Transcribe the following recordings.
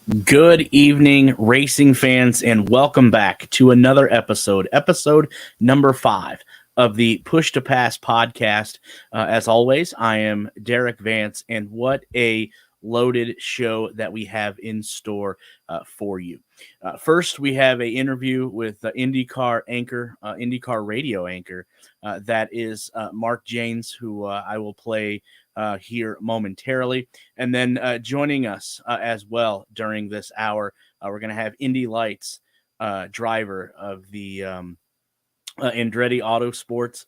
Good evening, racing fans, and welcome back to another episode number 5 of the Push to Pass podcast. As always, I am Derik Vance, and what a loaded show that we have in store for you. First, we have an interview with INDYCAR anchor, INDYCAR radio anchor, that is Mark Jaynes, who I will play here momentarily. And then joining us as well during this hour, we're going to have Indy Lights driver of the Andretti Autosports,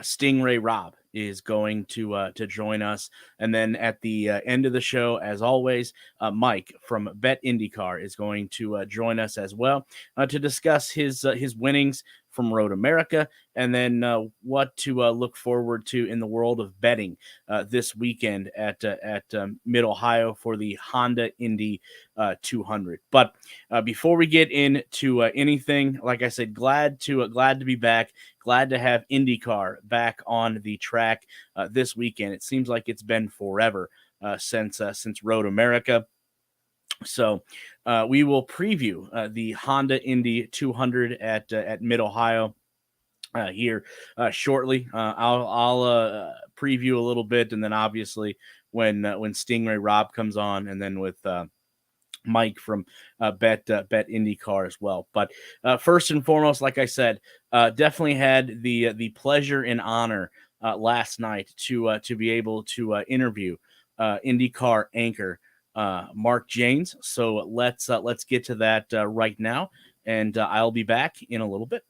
Sting Ray Robb is going to join us, and then at the end of the show, as always, Mike from BetIndyCar is going to join us as well to discuss his winnings from Road America, and then what to look forward to in the world of betting this weekend at Mid Ohio for the Honda Indy 200. But before we get into anything, like I said, glad to be back. Glad to have INDYCAR back on the track this weekend. It seems like it's been forever since Road America. So we will preview the Honda Indy 200 at Mid Ohio here shortly. I'll preview a little bit, and then obviously when Sting Ray Robb comes on, and then with Mike from Bet IndyCar as well. But first and foremost, like I said, definitely had the pleasure and honor last night to be able to interview IndyCar anchor Mark Jaynes. So let's get to that right now, and I'll be back in a little bit.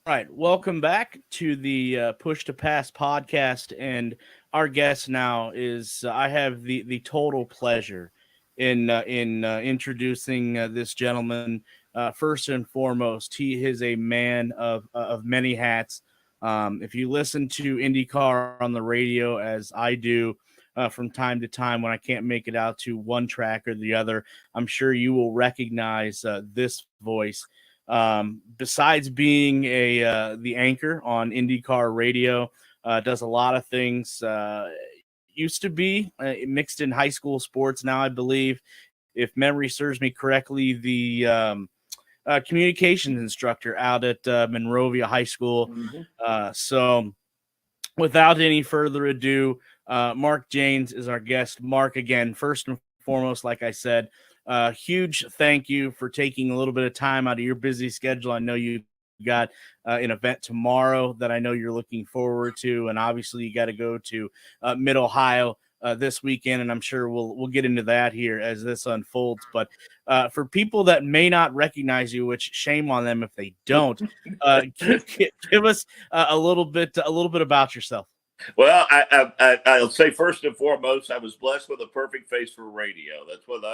All right, welcome back to the Push to Pass podcast, and our guest now is I have the total pleasure in introducing this gentleman. First and foremost, he is a man of many hats. If you listen to IndyCar on the radio, as I do from time to time when I can't make it out to one track or the other, I'm sure you will recognize this voice. Besides being the anchor on IndyCar radio, does a lot of things. Used to be mixed in high school sports. Now I believe, if memory serves me correctly, the communications instructor out at Monrovia High School. So without any further ado, Mark Jaynes is our guest. Mark, again, first and foremost, like I said, huge thank you for taking a little bit of time out of your busy schedule. I know you got an event tomorrow that I know you're looking forward to, and obviously you got to go to Mid Ohio this weekend, and I'm sure we'll get into that here as this unfolds. But for people that may not recognize you, which shame on them if they don't, give us a little bit about yourself. Well, I'll say first and foremost, I was blessed with a perfect face for radio. That's what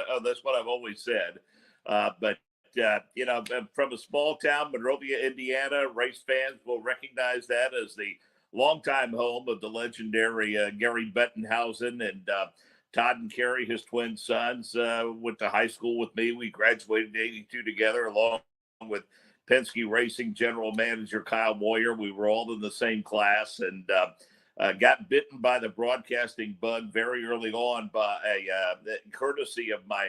I've always said. But I'm from a small town, Monrovia, Indiana. Race fans will recognize that as the longtime home of the legendary Gary Bettenhausen, and Todd and Kerry, his twin sons, went to high school with me. We graduated in '82 together, along with Penske Racing general manager Kyle Moyer. We were all in the same class, and got bitten by the broadcasting bug very early on by courtesy of my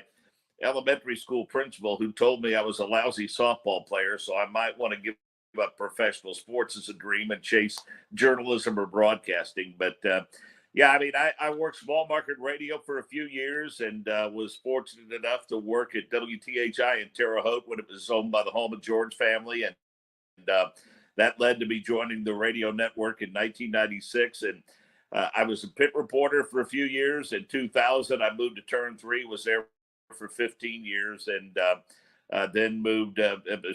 elementary school principal, who told me I was a lousy softball player, so I might want to give up professional sports as a dream and chase journalism or broadcasting. But I worked small market radio for a few years, and was fortunate enough to work at WTHI in Terre Haute when it was owned by the Home of George family, and that led to me joining the radio network in 1996. And I was a pit reporter for a few years. In 2000, I moved to Turn 3, was there for 15 years, and then moved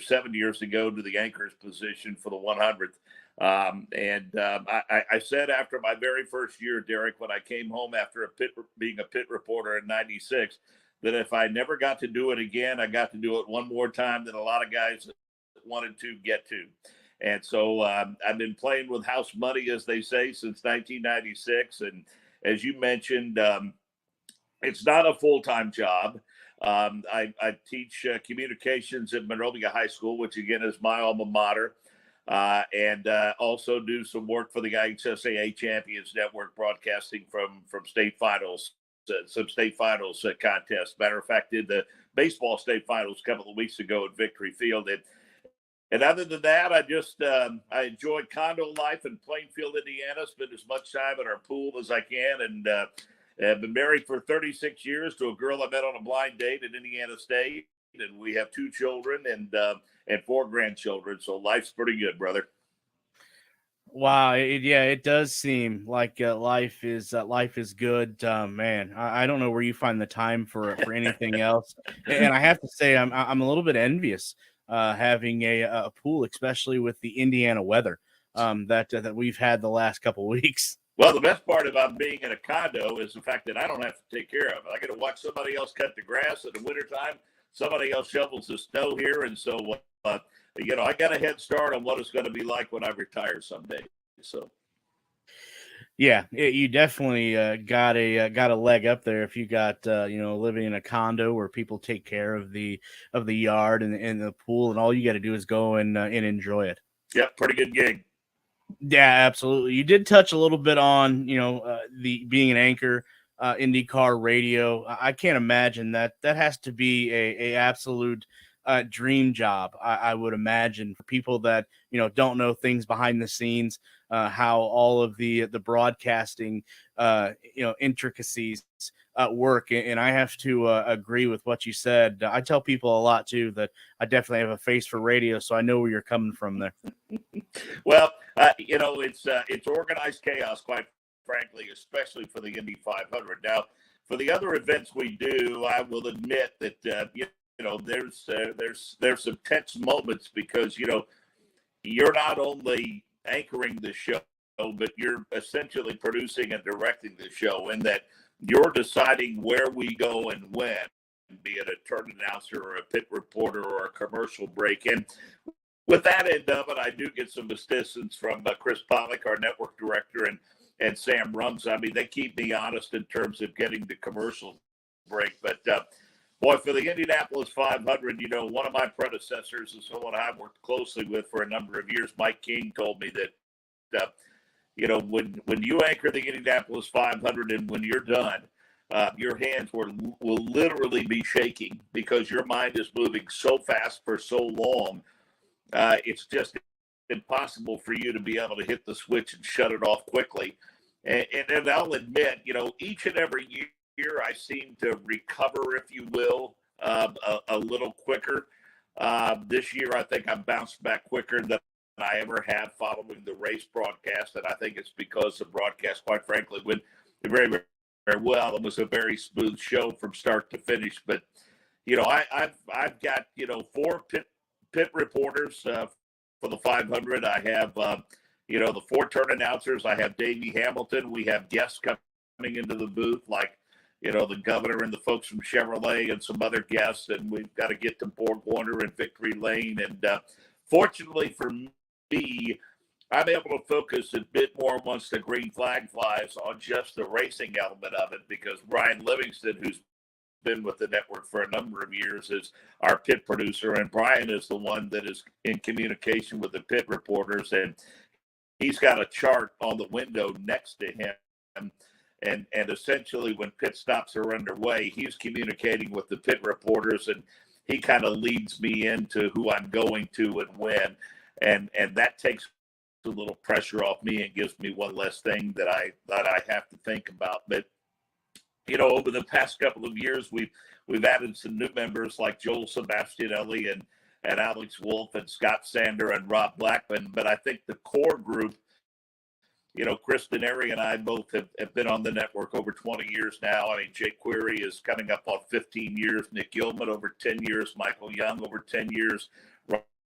7 years ago to the anchor's position for the 100th. I said after my very first year, Derik, when I came home after being a pit reporter in 96, that if I never got to do it again, I got to do it one more time than a lot of guys wanted to get to. And so I've been playing with house money, as they say, since 1996. And as you mentioned, it's not a full-time job. I teach communications at Monrovia High School, which, again, is my alma mater. and also do some work for the IHSAA Champions Network, broadcasting from state finals, some state finals contests. Matter of fact, did the baseball state finals a couple of weeks ago at Victory Field. And other than that, I enjoy condo life in Plainfield, Indiana. Spend as much time at our pool as I can, and I've been married for 36 years to a girl I met on a blind date at Indiana State, and we have 2 children and 4 grandchildren. So life's pretty good, brother. Wow, it does seem like life is good, man. I don't know where you find the time for anything else, and I have to say I'm a little bit envious having a pool, especially with the Indiana weather that we've had the last couple of weeks. Well, the best part about being in a condo is the fact that I don't have to take care of it. I get to watch somebody else cut the grass in the wintertime. Somebody else shovels the snow here, and so I got a head start on what it's going to be like when I retire someday. So, Yeah, you definitely got a leg up there if you got living in a condo where people take care of the yard and the pool, and all you got to do is go and enjoy it. Yeah, pretty good gig. Yeah, absolutely. You did touch a little bit on the being an anchor, IndyCar radio. I can't imagine that has to be a absolute dream job. I would imagine for people that don't know things behind the scenes, how all of the broadcasting intricacies work. And I have to agree with what you said. I tell people a lot too that I definitely have a face for radio, so I know where you're coming from there. Well, it's organized chaos, quite frankly, especially for the Indy 500. Now, for the other events we do, I will admit that there's some tense moments because you're not only anchoring the show, but you're essentially producing and directing the show, in that you're deciding where we go and when, be it a turn announcer or a pit reporter or a commercial break. And with that end of it, I do get some assistance from Chris Pollock, our network director, and Sam Rums. I mean, they keep me honest in terms of getting the commercial break. But boy, for the Indianapolis 500, one of my predecessors is someone I've worked closely with for a number of years. Mike King told me that when you anchor the Indianapolis 500 and when you're done, your hands will literally be shaking because your mind is moving so fast for so long. It's just impossible for you to be able to hit the switch and shut it off quickly. And I'll admit, each and every year I seem to recover, if you will, a little quicker. This year, I think I bounced back quicker than I ever have following the race broadcast. And I think it's because the broadcast, quite frankly, went very, very, very well. It was a very smooth show from start to finish. But, I've got, 4 pit reporters for the 500. I have, the 4 turn announcers. I have Davey Hamilton. We have guests coming into the booth like, the governor and the folks from Chevrolet and some other guests. And we've got to get to Borg Warner and Victory Lane. And fortunately for me, I'm able to focus a bit more once the green flag flies on just the racing element of it, because Brian Livingston, who's been with the network for a number of years, is our pit producer, and Brian is the one that is in communication with the pit reporters, and he's got a chart on the window next to him, and essentially when pit stops are underway, he's communicating with the pit reporters, and he kind of leads me into who I'm going to and when, and that takes a little pressure off me and gives me one less thing that I have to think about. But over the past couple of years, we've added some new members like Joel Sebastianelli and Alex Wolf and Scott Sander and Rob Blackman. But I think the core group, Chris Denary and I both have been on the network over 20 years now. I mean, Jake Query is coming up on 15 years. Nick Gilman over 10 years. Michael Young over 10 years.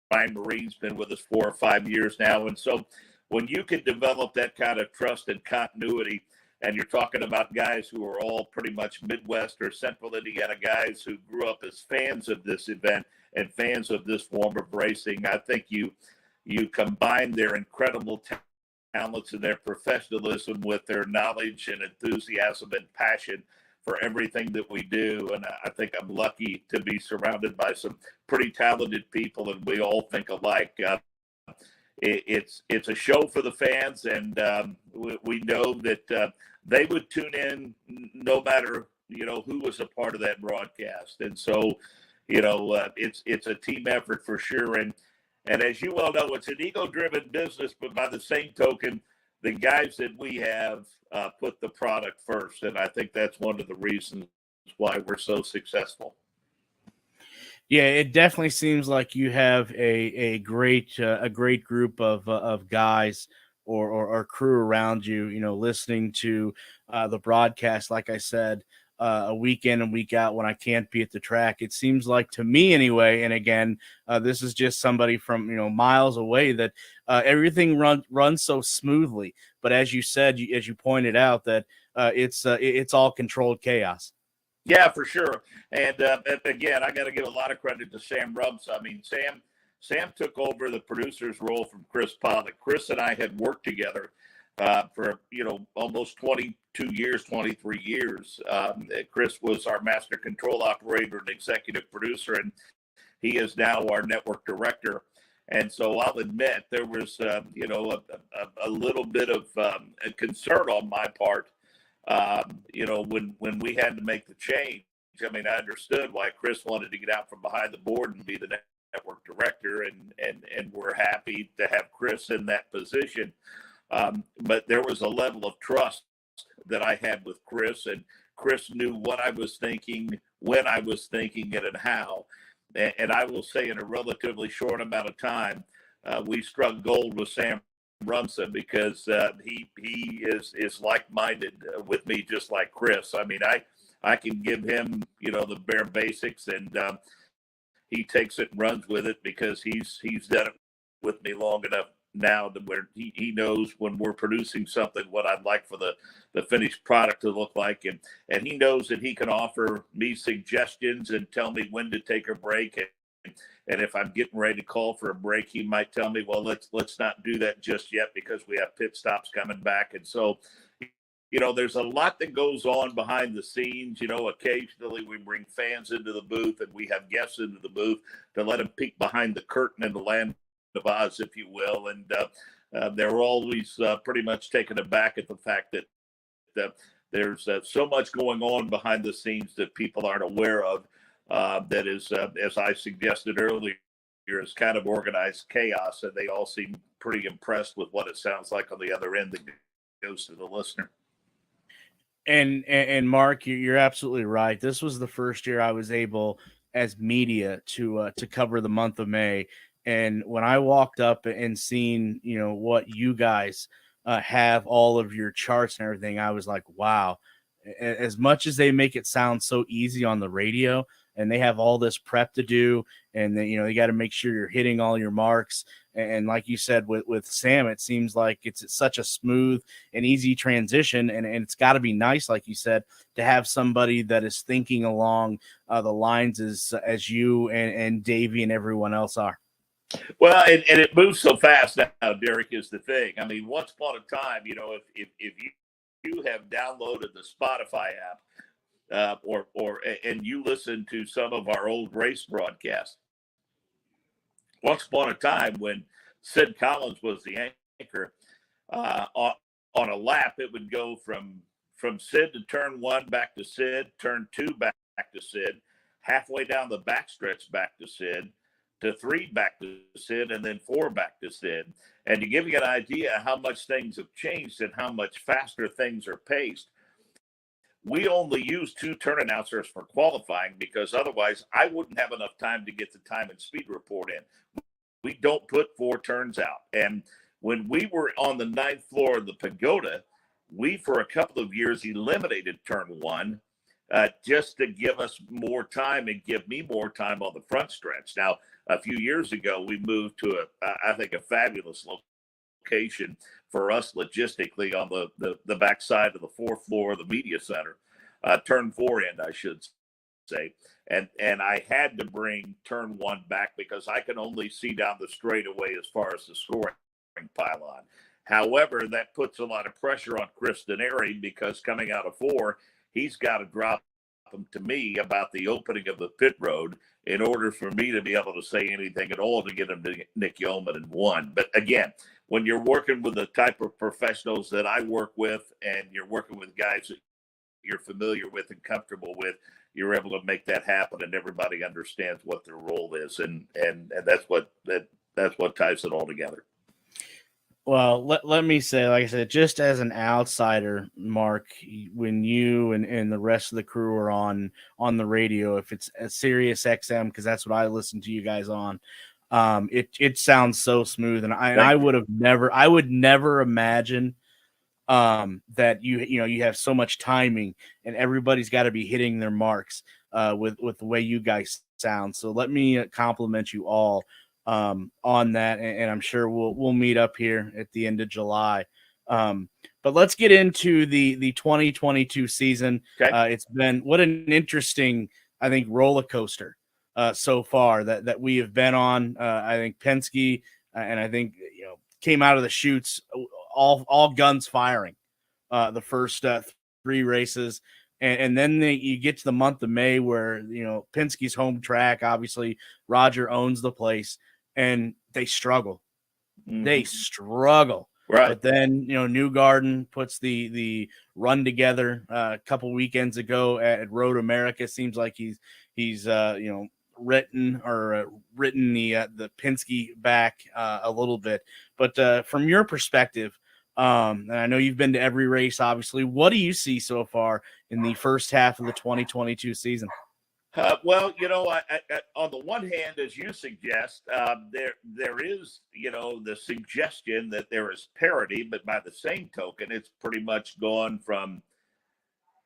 Ryan Marine's been with us 4 or 5 years now. And so when you can develop that kind of trust and continuity, and you're talking about guys who are all pretty much Midwest or Central Indiana guys who grew up as fans of this event and fans of this form of racing, I think you combine their incredible talents and their professionalism with their knowledge and enthusiasm and passion for everything that we do. And I think I'm lucky to be surrounded by some pretty talented people, and we all think alike. it's a show for the fans, and we know that they would tune in no matter who was a part of that broadcast. And so it's a team effort for sure. And as you well know, it's an ego-driven business, but by the same token, the guys that we have put the product first, and I think that's one of the reasons why we're so successful. Yeah, it definitely seems like you have a great group of guys or crew around you. Listening to the broadcast, like I said, a week in and week out when I can't be at the track. It seems like to me anyway. And again, this is just somebody from miles away that everything runs so smoothly. But as you said, as you pointed out, that it's all controlled chaos. Yeah, for sure. And again, I got to give a lot of credit to Sam Rubbs. I mean, Sam took over the producer's role from Chris Pollock. Chris and I had worked together for almost 22 years, 23 years. Chris was our master control operator and executive producer, and he is now our network director. And so I'll admit there was a little bit of a concern on my part. When we had to make the change. I mean, I understood why Chris wanted to get out from behind the board and be the network director, and we're happy to have Chris in that position. But there was a level of trust that I had with Chris, and Chris knew what I was thinking, when I was thinking it, and how. And I will say, in a relatively short amount of time, we struck gold with Sam Rumson, because he is like-minded with me, just like Chris. I mean, I can give him the bare basics, and he takes it and runs with it, because he's done it with me long enough now to where he knows when we're producing something what I'd like for the finished product to look like, and he knows that he can offer me suggestions and tell me when to take a break. And if I'm getting ready to call for a break, he might tell me, well, let's not do that just yet, because we have pit stops coming back. And so, there's a lot that goes on behind the scenes. Occasionally we bring fans into the booth, and we have guests into the booth to let them peek behind the curtain in the land of Oz, if you will. And they're always pretty much taken aback at the fact that there's so much going on behind the scenes that people aren't aware of. That is, as I suggested earlier, is kind of organized chaos, and they all seem pretty impressed with what it sounds like on the other end that goes to the listener. And Mark, you're absolutely right. This was the first year I was able, as media, to cover the month of May. And when I walked up and seen what you guys have, all of your charts and everything, I was like, wow. As much as they make it sound so easy on the radio, and they have all this prep to do, and then you got to make sure you're hitting all your marks. And like you said with Sam, it seems like it's such a smooth and easy transition, and it's got to be nice, like you said, to have somebody that is thinking along the lines as you and Davey and everyone else are. Well, and it moves so fast now, Derek, is the thing. I mean, once upon a time, if you have downloaded the Spotify app, and you listen to some of our old race broadcasts. Once upon a time, when Sid Collins was the anchor, on a lap, it would go from Sid to turn 1 back to Sid, turn 2 back to Sid, halfway down the backstretch back to Sid, to 3 back to Sid, and then 4 back to Sid. And to give you an idea how much things have changed and how much faster things are paced, we only use 2 turn announcers for qualifying, because otherwise I wouldn't have enough time to get the time and speed report in. We don't put 4 turns out. And when we were on the 9th floor of the Pagoda, we, for a couple of years, eliminated turn 1 just to give us more time and give me more time on the front stretch. Now, a few years ago, we moved to I think a fabulous location for us logistically on the backside of the 4th floor of the media center, turn 4 end, I should say. And I had to bring turn 1 back, because I can only see down the straightaway as far as the scoring pylon. However, that puts a lot of pressure on Chris Denari, because coming out of 4, he's got to drop to me about the opening of the pit road in order for me to be able to say anything at all to get him to Nick Yeoman and one. But again, when you're working with the type of professionals that I work with, and you're working with guys that you're familiar with and comfortable with, you're able to make that happen, and everybody understands what their role is, and that's what ties it all together. Well, let me say, like I said, just as an outsider, Mark, when you and the rest of the crew are on the radio, if it's a Sirius XM, because that's what I listen to you guys on, it sounds so smooth, and I would never imagine that you have so much timing and everybody's got to be hitting their marks with the way you guys sound. So let me compliment you all on that, and I'm sure we'll meet up here at the end of July. But let's get into the 2022 season. Okay. It's been what an interesting, I think, roller coaster so far that we have been on. I think Penske and I think came out of the chutes all guns firing the first 3 races. And then you get to the month of May where, Penske's home track, obviously Roger owns the place, and they struggle. Mm-hmm. They struggle. Right. But then, Newgarden puts the run together a couple weekends ago at Road America. Seems like he's written the Penske back a little bit. But from your perspective, and I know you've been to every race, obviously, what do you see so far in the first half of the 2022 season? Well, I, on the one hand, as you suggest, there is, the suggestion that there is parity, but by the same token, it's pretty much gone from,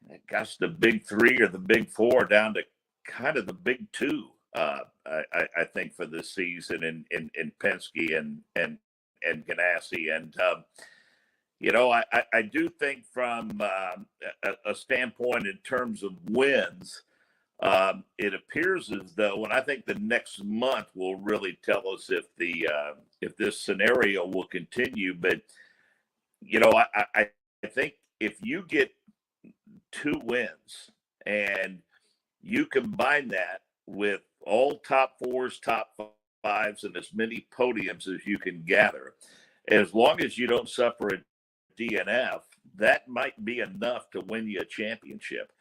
the big 3 or the big 4 down to kind of the big 2. I think for this season in Penske and Ganassi, and I do think from a standpoint in terms of wins. It appears as though, and I think the next month will really tell us if this scenario will continue. But I think if you get 2 wins and you combine that with all top 4s, top 5s, and as many podiums as you can gather, as long as you don't suffer a DNF, that might be enough to win you a championship.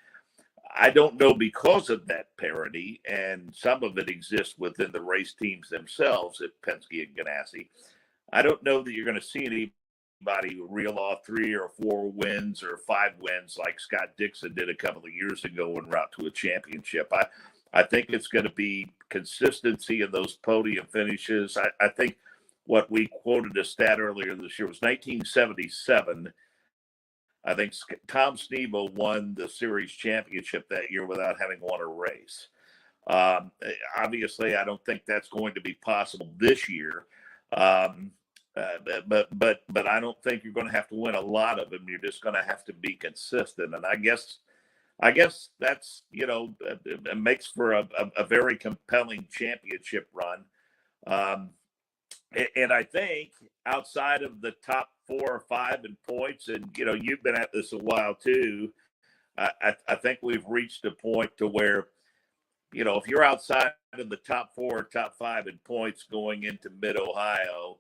I don't know, because of that parity, and some of it exists within the race teams themselves at Penske and Ganassi. I don't know that you're going to see anybody reel off 3 or 4 wins or 5 wins like Scott Dixon did a couple of years ago en route to a championship. I think it's going to be consistency in those podium finishes. I think what we quoted a stat earlier this year was 1977. I think Tom Snebo won the series championship that year without having won a race. Obviously, I don't think that's going to be possible this year. But I don't think you're going to have to win a lot of them. You're just going to have to be consistent. And I guess that's, it makes for a very compelling championship run. And I think outside of the top 4 or 5 in points, and you've been at this a while too, I think we've reached a point to where, if you're outside of the top 4 or top 5 in points going into Mid-Ohio,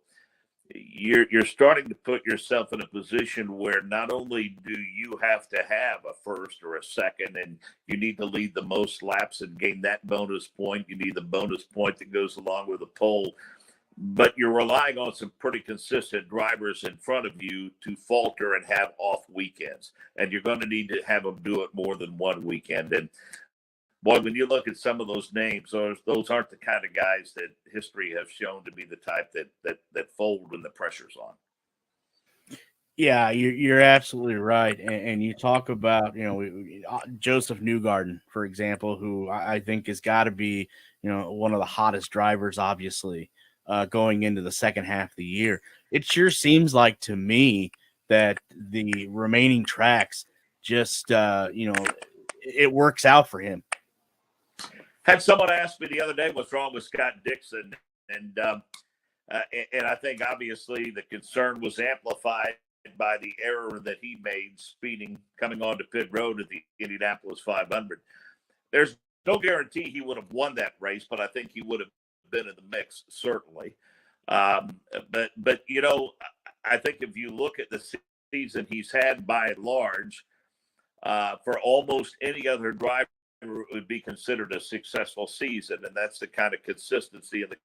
you're starting to put yourself in a position where not only do you have to have a first or a second, and you need to lead the most laps and gain that bonus point, you need the bonus point that goes along with the pole, but you're relying on some pretty consistent drivers in front of you to falter and have off weekends. And you're going to need to have them do it more than one weekend. And boy, when you look at some of those names, those aren't the kind of guys that history has shown to be the type that fold when the pressure's on. Yeah, you're absolutely right. And you talk about, Joseph Newgarden, for example, who I think has got to be, one of the hottest drivers, obviously, going into the second half of the year. It sure seems like to me that the remaining tracks just, it works out for him. Had someone ask me the other day what's wrong with Scott Dixon, and I think obviously the concern was amplified by the error that he made speeding coming onto pit road at the Indianapolis 500. there's no guarantee he would have won that race, but I think he would have been in the mix, certainly. But I think if you look at the season he's had by and large, for almost any other driver, it would be considered a successful season, and that's the kind of consistency and the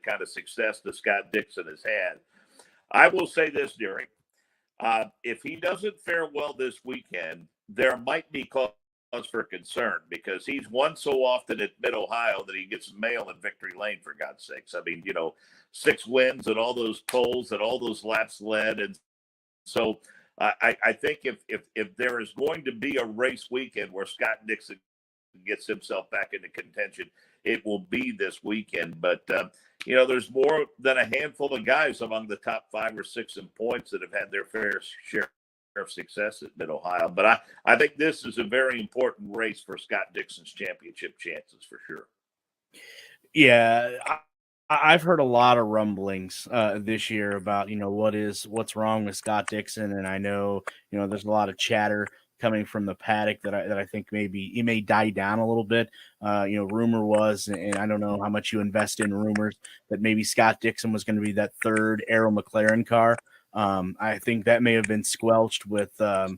kind of success that Scott Dixon has had. I will say this, Derek. If he doesn't fare well this weekend, there might be cause for concern because he's won so often at Mid-Ohio that he gets mail in victory lane, for God's sakes. I mean, 6 wins and all those poles and all those laps led. And so I think if there is going to be a race weekend where Scott Dixon gets himself back into contention, it will be this weekend. But, there's more than a handful of guys among the top 5 or 6 in points that have had their fair share of success at Mid-Ohio. But I think this is a very important race for Scott Dixon's championship chances for sure. Yeah, I've heard a lot of rumblings this year about what's wrong with Scott Dixon, and I know there's a lot of chatter coming from the paddock that I think maybe he may die down a little bit. Rumor was, and I don't know how much you invest in rumors, that maybe Scott Dixon was going to be that third Arrow McLaren car. I think that may have been squelched with the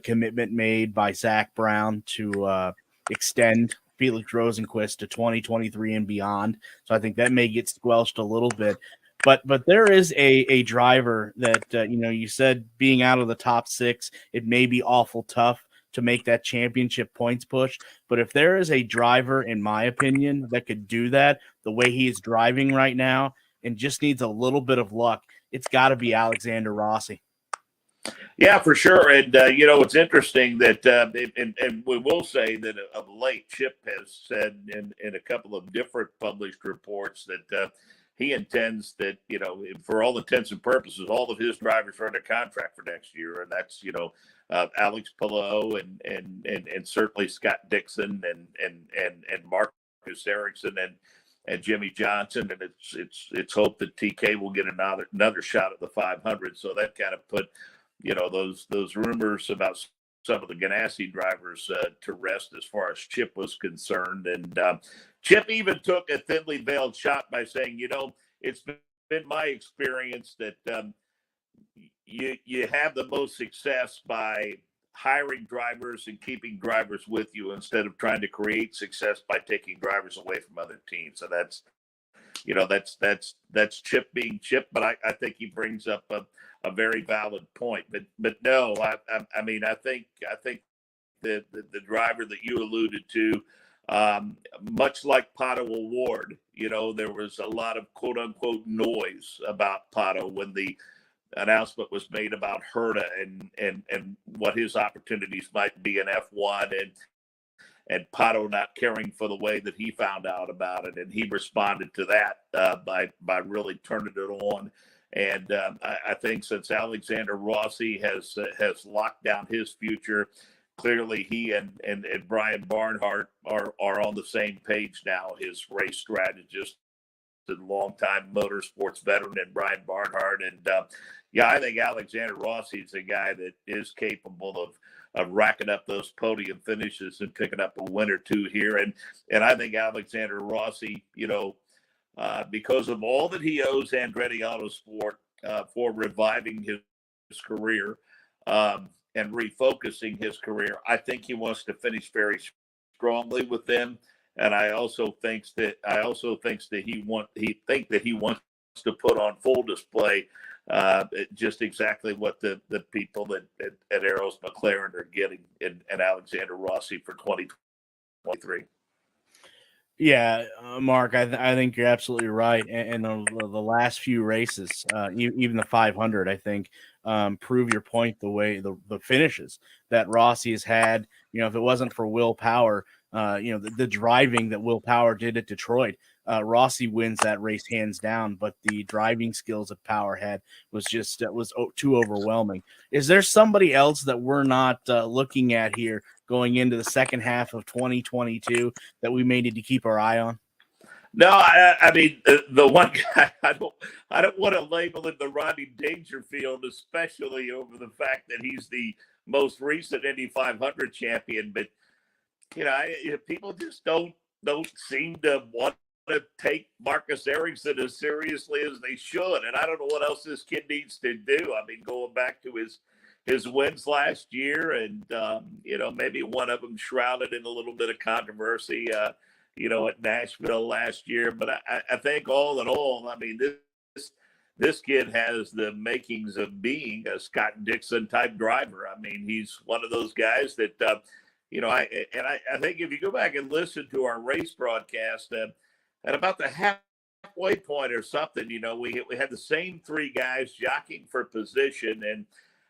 commitment made by Zach Brown to extend Felix Rosenquist to 2023 and beyond. So I think that may get squelched a little bit. But there is a driver that, you said being out of the top 6, it may be awful tough to make that championship points push. But if there is a driver, in my opinion, that could do that the way he is driving right now and just needs a little bit of luck, it's got to be Alexander Rossi. Yeah, for sure. And, it's interesting that, and we will say that of late, Chip has said in a couple of different published reports that he intends that, for all intents and purposes, all of his drivers are under contract for next year. And that's, Alex Palou and certainly Scott Dixon and Marcus Ericsson and Jimmy Johnson. And it's hoped that TK will get another shot at the 500. So that kind of put, those rumors about some of the Ganassi drivers to rest as far as Chip was concerned. And Chip even took a thinly veiled shot by saying, it's been my experience that you have the most success by hiring drivers and keeping drivers with you instead of trying to create success by taking drivers away from other teams. So that's Chip being Chip, but I think he brings up a very valid point. But no, I mean I think the driver that you alluded to, much like Pato O'Ward, there was a lot of quote unquote noise about Pato when the announcement was made about Herta and what his opportunities might be in F1 and Pato not caring for the way that he found out about it. And he responded to that by really turning it on. And I think since Alexander Rossi has locked down his future, clearly he and Brian Barnhart are on the same page now. His race strategist and longtime motorsports veteran and Brian Barnhart. And I think Alexander Rossi is a guy that is capable of racking up those podium finishes and picking up a win or two here. And I think Alexander Rossi, because of all that he owes Andretti Autosport for reviving his career and refocusing his career, I think he wants to finish very strongly with them. And I also think that he wants to put on full display just exactly what the people at Arrows McLaren are getting in Alexander Rossi for 2023. Yeah, Mark, I think you're absolutely right. And the last few races, even the 500, I think, prove your point the way the finishes that Rossi has had. If it wasn't for Will Power, the driving that Will Power did at Detroit, Rossi wins that race hands down. But the driving skills that Power had was too overwhelming. Is there somebody else that we're not looking at here going into the second half of 2022 that we may need to keep our eye on? No, I mean the one guy I don't want to label him the Rodney Dangerfield, especially over the fact that he's the most recent Indy 500 champion. But People just don't seem to want to take Marcus Ericsson as seriously as they should, and I don't know what else this kid needs to do. I mean, going back to his wins last year, and maybe one of them shrouded in a little bit of controversy, at Nashville last year. But I think all in all, I mean, this kid has the makings of being a Scott Dixon type driver. I mean, he's one of those guys that, I think if you go back and listen to our race broadcast, at about the halfway point or something, we had the same three guys jockeying for position. And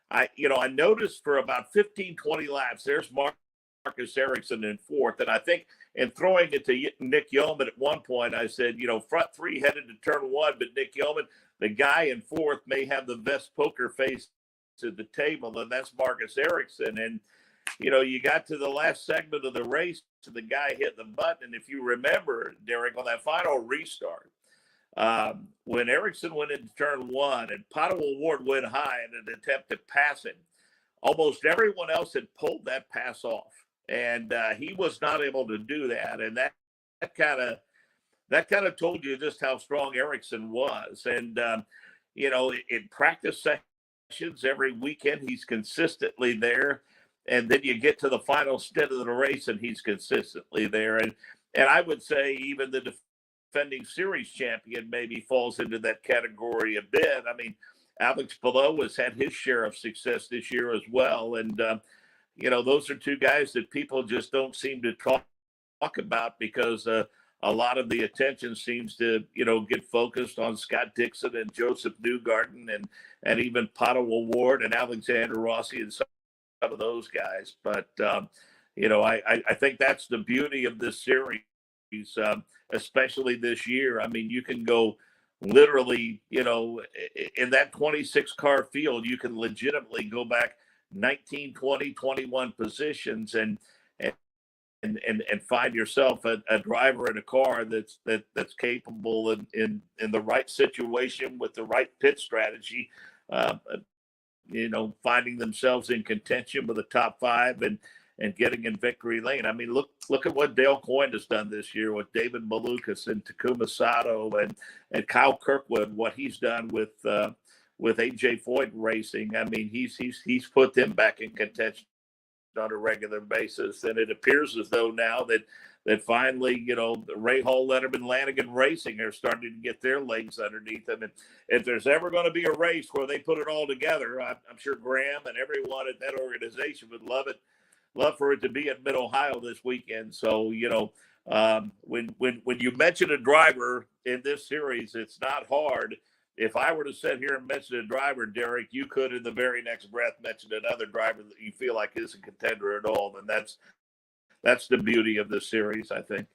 I noticed for about 15, 20 laps, there's Marcus Ericsson in fourth. And I think in throwing it to Nick Yeoman at one point, I said, front three headed to turn one, but Nick Yeoman, the guy in fourth, may have the best poker face to the table, and that's Marcus Ericsson. And, you got to the last segment of the race, and the guy hit the button. And if you remember, Derek, on that final restart, when Ericsson went into turn one and Pato O'Ward went high in an attempt to pass him, almost everyone else had pulled that pass off. And he was not able to do that. And that kind of told you just how strong Ericsson was. And, in practice sessions every weekend, he's consistently there. And then you get to the final stint of the race, and he's consistently there. And I would say even the defending series champion maybe falls into that category a bit. I mean, Alex Palou has had his share of success this year as well. And, those are two guys that people just don't seem to talk about because a lot of the attention seems to, get focused on Scott Dixon and Joseph Newgarden and even Pato O'Ward and Alexander Rossi and some of those guys. But, I think that's the beauty of this series, especially this year. I mean, you can go literally, in that 26 car field, you can legitimately go back 19, 20, 21 positions and find yourself a driver in a car that's capable in the right situation with the right pit strategy, finding themselves in contention with the top five and getting in victory lane. I mean, look at what Dale Coyne has done this year with David Malukas and Takuma Sato and Kyle Kirkwood, what he's done with AJ Foyt Racing. I mean, he's put them back in contention on a regular basis. And it appears as though now that finally, Ray Hall, Letterman, Lanigan Racing are starting to get their legs underneath them. And if there's ever going to be a race where they put it all together, I'm sure Graham and everyone at that organization would love for it to be at Mid-Ohio this weekend. So, when you mention a driver in this series, it's not hard. If I were to sit here and mention a driver, Derek, you could in the very next breath mention another driver that you feel like is a contender at all. And that's the beauty of this series, I think.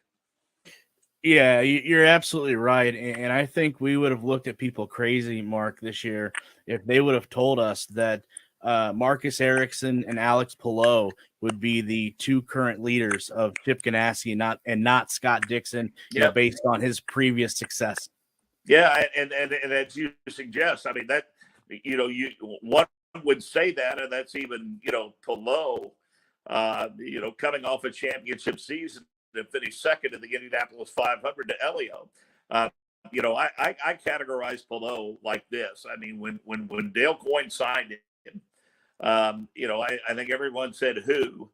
Yeah, you're absolutely right. And I think we would have looked at people crazy, Mark, this year if they would have told us that Marcus Ericsson and Alex Palou would be the two current leaders of Chip Ganassi and not Scott Dixon, based on his previous success. Yeah, and as you suggest, I mean, that, one would say that, and that's even, Palou, coming off a championship season and finished second in the Indianapolis 500 to Elio. I categorize Palou like this. I mean, when Dale Coyne signed him, I think everyone said who,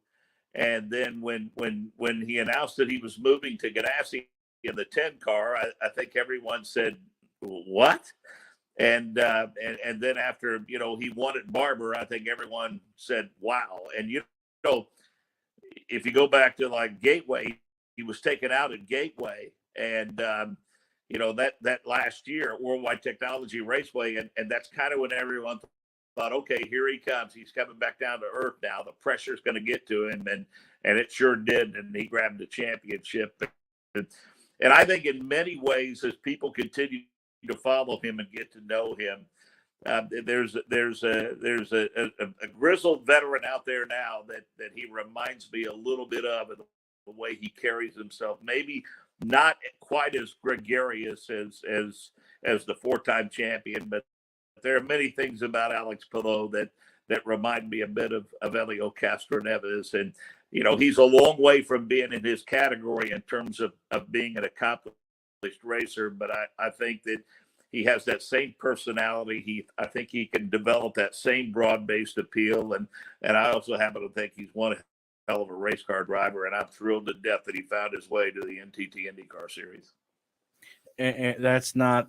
and then when he announced that he was moving to Ganassi in the 10 car, I think everyone said, what? And then after, he won at Barber, I think everyone said, wow. And, if you go back to like Gateway, he was taken out at Gateway and, that last year at Worldwide Technology Raceway. And that's kind of when everyone thought, okay, here he comes. He's coming back down to earth now. The pressure's going to get to him. And it sure did. And he grabbed the championship. And I think in many ways, as people continue to follow him and get to know him, there's a grizzled veteran out there now that he reminds me a little bit of in the way he carries himself. Maybe not quite as gregarious as the four-time champion, but there are many things about Alex Palou that remind me a bit of Elio Castroneves. And he's a long way from being in his category in terms of being an accomplished racer, but I think that he has that same personality. I think he can develop that same broad-based appeal, and I also happen to think he's one hell of a race car driver, and I'm thrilled to death that he found his way to the NTT IndyCar series. And that's not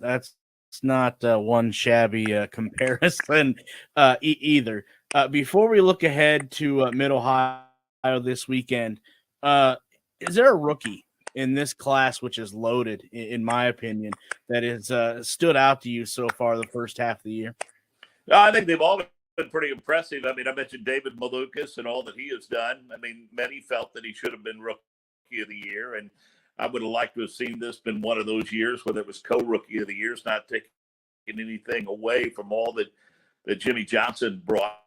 one shabby comparison either. Before we look ahead to Mid Ohio this weekend, is there a rookie in this class which is loaded, in my opinion, that has stood out to you so far the first half of the year? I think they've all been pretty impressive. I mean, I mentioned David Malukas and all that he has done. I mean, many felt that he should have been Rookie of the Year, and I would have liked to have seen this been one of those years where it was co-Rookie of the Year, not taking anything away from all that Jimmy Johnson brought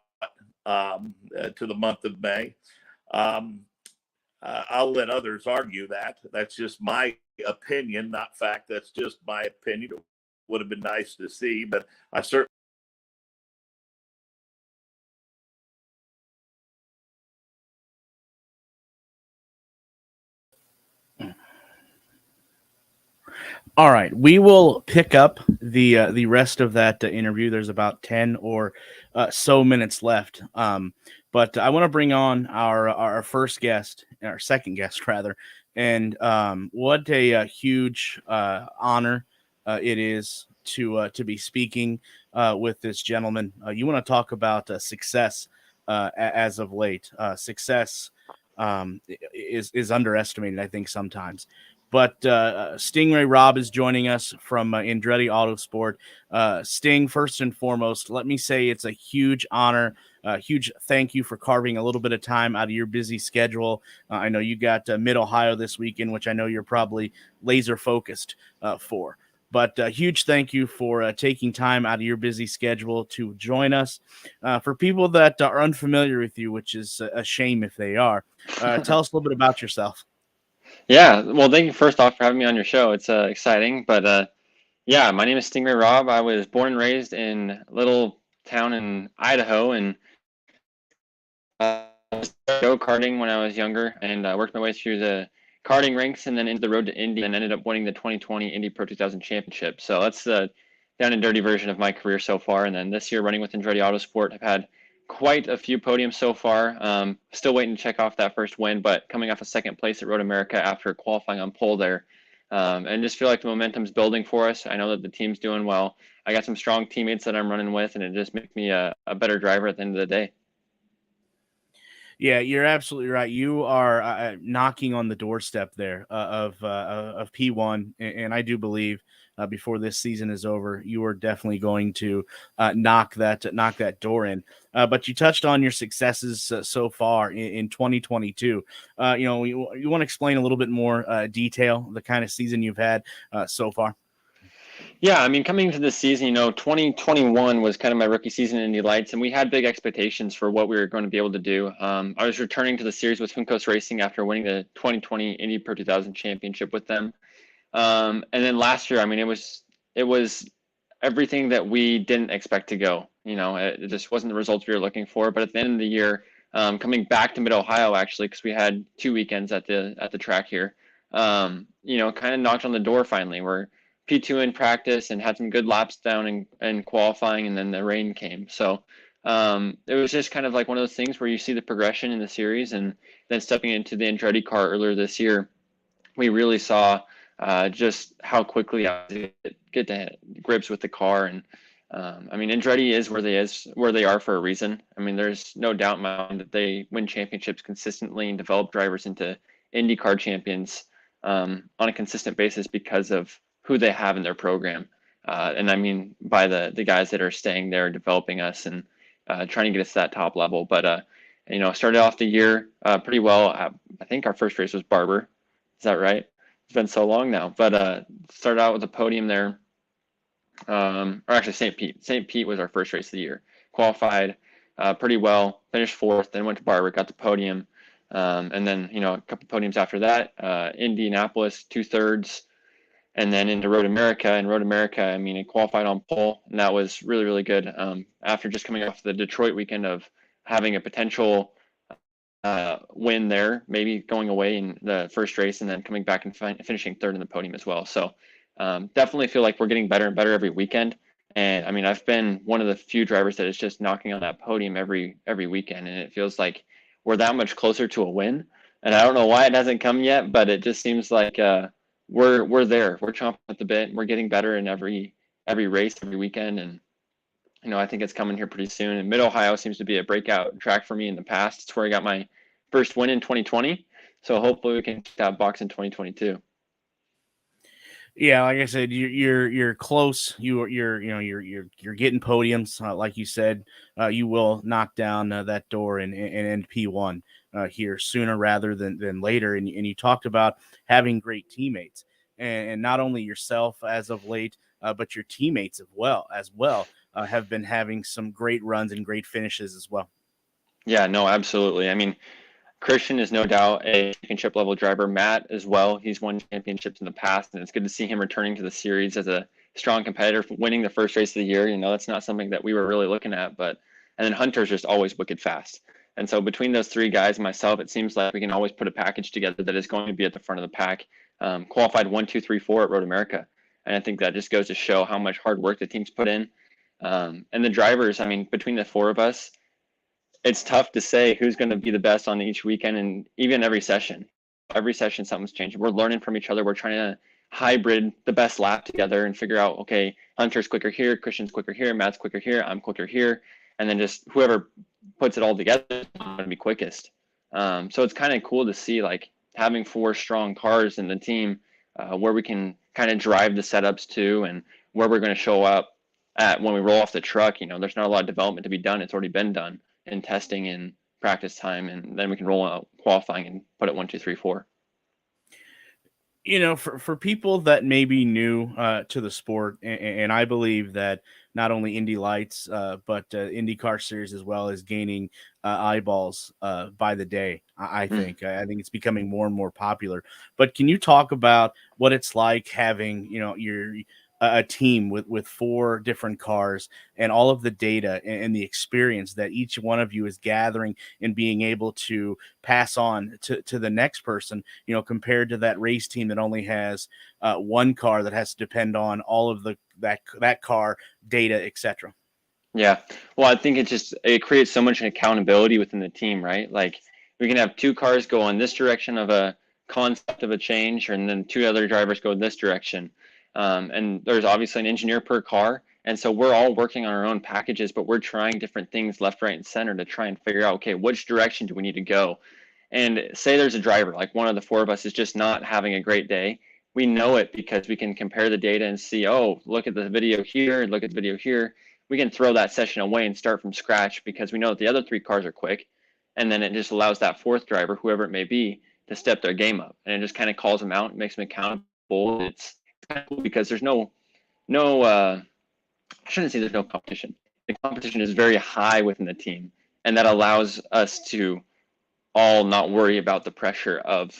to the month of May. I'll let others argue that. That's just my opinion, not fact. That's just my opinion. It would have been nice to see, but I certainly. All right, we will pick up the rest of that interview. There's about 10 or so minutes left, but I want to bring on our first guest, our second guest rather, and what a huge honor it is to be speaking with this gentleman. You want to talk about success as of late? Success is underestimated, I think, sometimes. But Sting Ray Robb is joining us from Andretti Autosport. Sting, first and foremost, let me say it's a huge honor. Huge thank you for carving a little bit of time out of your busy schedule. I know you got Mid-Ohio this weekend, which I know you're probably laser focused for. But huge thank you for taking time out of your busy schedule to join us. For people that are unfamiliar with you, which is a shame if they are, tell us a little bit about yourself. Yeah, well, thank you first off for having me on your show. It's exciting, but yeah, my name is Sting Ray Robb. I was born and raised in a little town in Idaho, and go-karting when I was younger, and worked my way through the karting ranks and then into the road to Indy, and ended up winning the 2020 Indy Pro 2000 Championship. So that's the down and dirty version of my career so far. And then this year running with Andretti Autosport, I've had quite a few podiums so far. Still waiting to check off that first win, but coming off a second place at Road America after qualifying on pole there. And just feel like the momentum's building for us. I know that the team's doing well. I got some strong teammates that I'm running with, and it just makes me a better driver at the end of the day. Yeah, you're absolutely right. You are knocking on the doorstep there of P1, and I do believe before this season is over, you are definitely going to knock that door in. But you touched on your successes so far in 2022. You want to explain a little bit more detail the kind of season you've had so far? Yeah, I mean, coming into this season, 2021 was kind of my rookie season in Indy Lights, and we had big expectations for what we were going to be able to do. I was returning to the series with Juncos Racing after winning the 2020 Indy Pro 2000 Championship with them. And then last year, I mean, it was everything that we didn't expect to go. It just wasn't the results we were looking for. But at the end of the year, coming back to Mid-Ohio, actually, because we had 2 weekends at the track here, kind of knocked on the door finally. We're P2 in practice and had some good laps down and qualifying, and then the rain came. So it was just kind of like one of those things where you see the progression in the series, and then stepping into the Andretti car earlier this year, we really saw just how quickly I get to grips with the car. And I mean, Andretti is where they are for a reason. I mean, there's no doubt in my mind that they win championships consistently and develop drivers into IndyCar champions on a consistent basis because of who they have in their program. And I mean, by the guys that are staying there, developing us and trying to get us to that top level. But, started off the year pretty well. I think our first race was Barber. Is that right? It's been so long now. But started out with a podium there. Or actually St. Pete. St. Pete was our first race of the year. Qualified pretty well, finished fourth, then went to Barber, got the podium. And then, a couple podiums after that, Indianapolis, 2/3, and then into Road America. And Road America, I mean, it qualified on pole, and that was really, really good. After just coming off the Detroit weekend of having a potential win there, maybe going away in the first race and then coming back and finishing third in the podium as well. So definitely feel like we're getting better and better every weekend. And I mean, I've been one of the few drivers that is just knocking on that podium every weekend, and it feels like we're that much closer to a win. And I don't know why it hasn't come yet, but it just seems like we're there. We're chomping at the bit. We're getting better in every race, every weekend, and I think it's coming here pretty soon. And Mid Ohio seems to be a breakout track for me in the past. It's where I got my first win in 2020. So hopefully we can keep that box in 2022. Yeah, like I said, you're close. You're getting podiums, like you said. You will knock down that door and end P1 here sooner rather than later. And you talked about having great teammates, and not only yourself as of late, but your teammates as well have been having some great runs and great finishes as well. Yeah, no, absolutely. I mean, Christian is no doubt a championship level driver. Matt as well. He's won championships in the past, and it's good to see him returning to the series as a strong competitor, winning the first race of the year. That's not something that we were really looking at, and then Hunter's just always wicked fast. And so between those three guys and myself, it seems like we can always put a package together that is going to be at the front of the pack. Qualified 1, 2, 3, 4 at Road America. And I think that just goes to show how much hard work the team's put in. And the drivers, I mean, between the four of us, it's tough to say who's going to be the best on each weekend and even every session. Every session, something's changing. We're learning from each other. We're trying to hybrid the best lap together and figure out, okay, Hunter's quicker here, Christian's quicker here, Matt's quicker here, I'm quicker here. And then just whoever puts it all together is going to be quickest. So it's kind of cool to see like having four strong cars in the team where we can kind of drive the setups to and where we're going to show up at when we roll off the truck. There's not a lot of development to be done. It's already been done in testing and practice time, and then we can roll out qualifying and put it 1, 2, 3, 4. For people that may be new to the sport, and I believe that not only Indy Lights, but IndyCar series as well is gaining eyeballs by the day. I think it's becoming more and more popular. But can you talk about what it's like having your a team with four different cars and all of the data and the experience that each one of you is gathering and being able to pass on to the next person, compared to that race team that only has one car that has to depend on all of that car data, etc. Yeah. Well, I think it creates so much accountability within the team, right? Like we can have two cars go in this direction of a concept of a change, and then two other drivers go in this direction. And there's obviously an engineer per car. And so we're all working on our own packages, but we're trying different things left, right, and center to try and figure out, okay, which direction do we need to go? And say there's a driver, like one of the four of us is just not having a great day. We know it because we can compare the data and see, oh, look at the video here and look at the video here. We can throw that session away and start from scratch because we know that the other three cars are quick. And then it just allows that fourth driver, whoever it may be, to step their game up. And it just kind of calls them out, makes them accountable. It's kind of cool because there's no I shouldn't say there's no competition. The competition is very high within the team, and that allows us to all not worry about the pressure of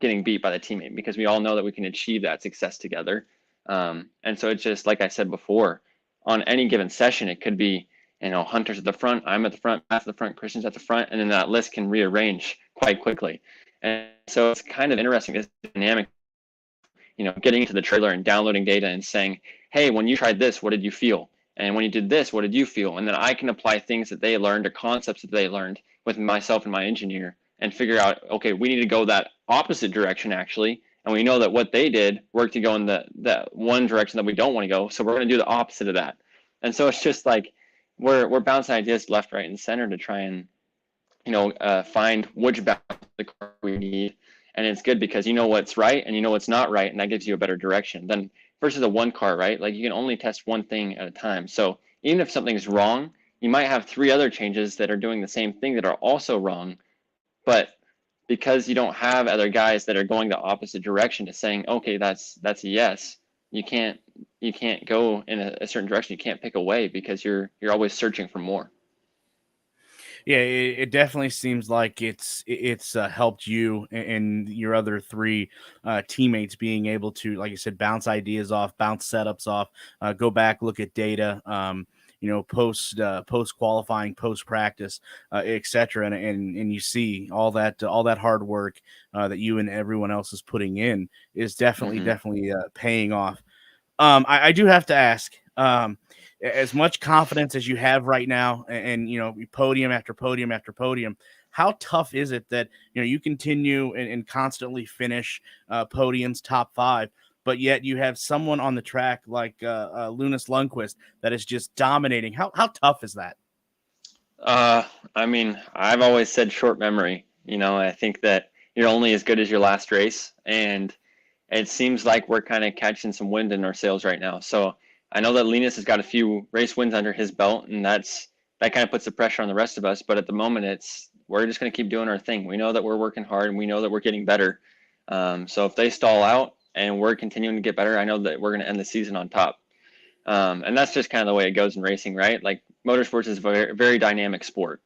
getting beat by the teammate because we all know that we can achieve that success together. And so it's just like I said before, on any given session, it could be Hunter's at the front, I'm at the front, Matt's at the front, Christian's at the front, and then that list can rearrange quite quickly. And so it's kind of interesting, this dynamic. Getting into the trailer and downloading data and saying, hey, when you tried this, what did you feel? And when you did this, what did you feel? And then I can apply things that they learned or concepts that they learned with myself and my engineer and figure out, okay, we need to go that opposite direction actually. And we know that what they did worked to go in that one direction that we don't want to go. So we're going to do the opposite of that. And so it's just like we're bouncing ideas left, right, and center to try and find which balance of the car we need. And it's good because you know what's right and you know what's not right, and that gives you a better direction than versus a one car, right? Like you can only test one thing at a time. So even if something's wrong, you might have three other changes that are doing the same thing that are also wrong. But because you don't have other guys that are going the opposite direction to saying, okay, that's a yes, you can't go in a certain direction. You can't pick away because you're always searching for more. Yeah, it definitely seems like it's helped you and your other three teammates being able to, like you said, bounce ideas off, bounce setups off, go back, look at data. post qualifying, post practice, etc. And you see all that hard work that you and everyone else is putting in is definitely paying off. I do have to ask, as much confidence as you have right now, and podium after podium after podium, how tough is it that you continue and constantly finish podiums top five, but yet you have someone on the track like Linus Lundqvist that is just dominating? How tough is that? I mean, I've always said short memory. I think that you're only as good as your last race, and it seems like we're kind of catching some wind in our sails right now. So I know that Linus has got a few race wins under his belt, and that kind of puts the pressure on the rest of us. But at the moment, we're just going to keep doing our thing. We know that we're working hard, and we know that we're getting better. So if they stall out and we're continuing to get better, I know that we're going to end the season on top. And that's just kind of the way it goes in racing, right? Like motorsports is a very, very dynamic sport.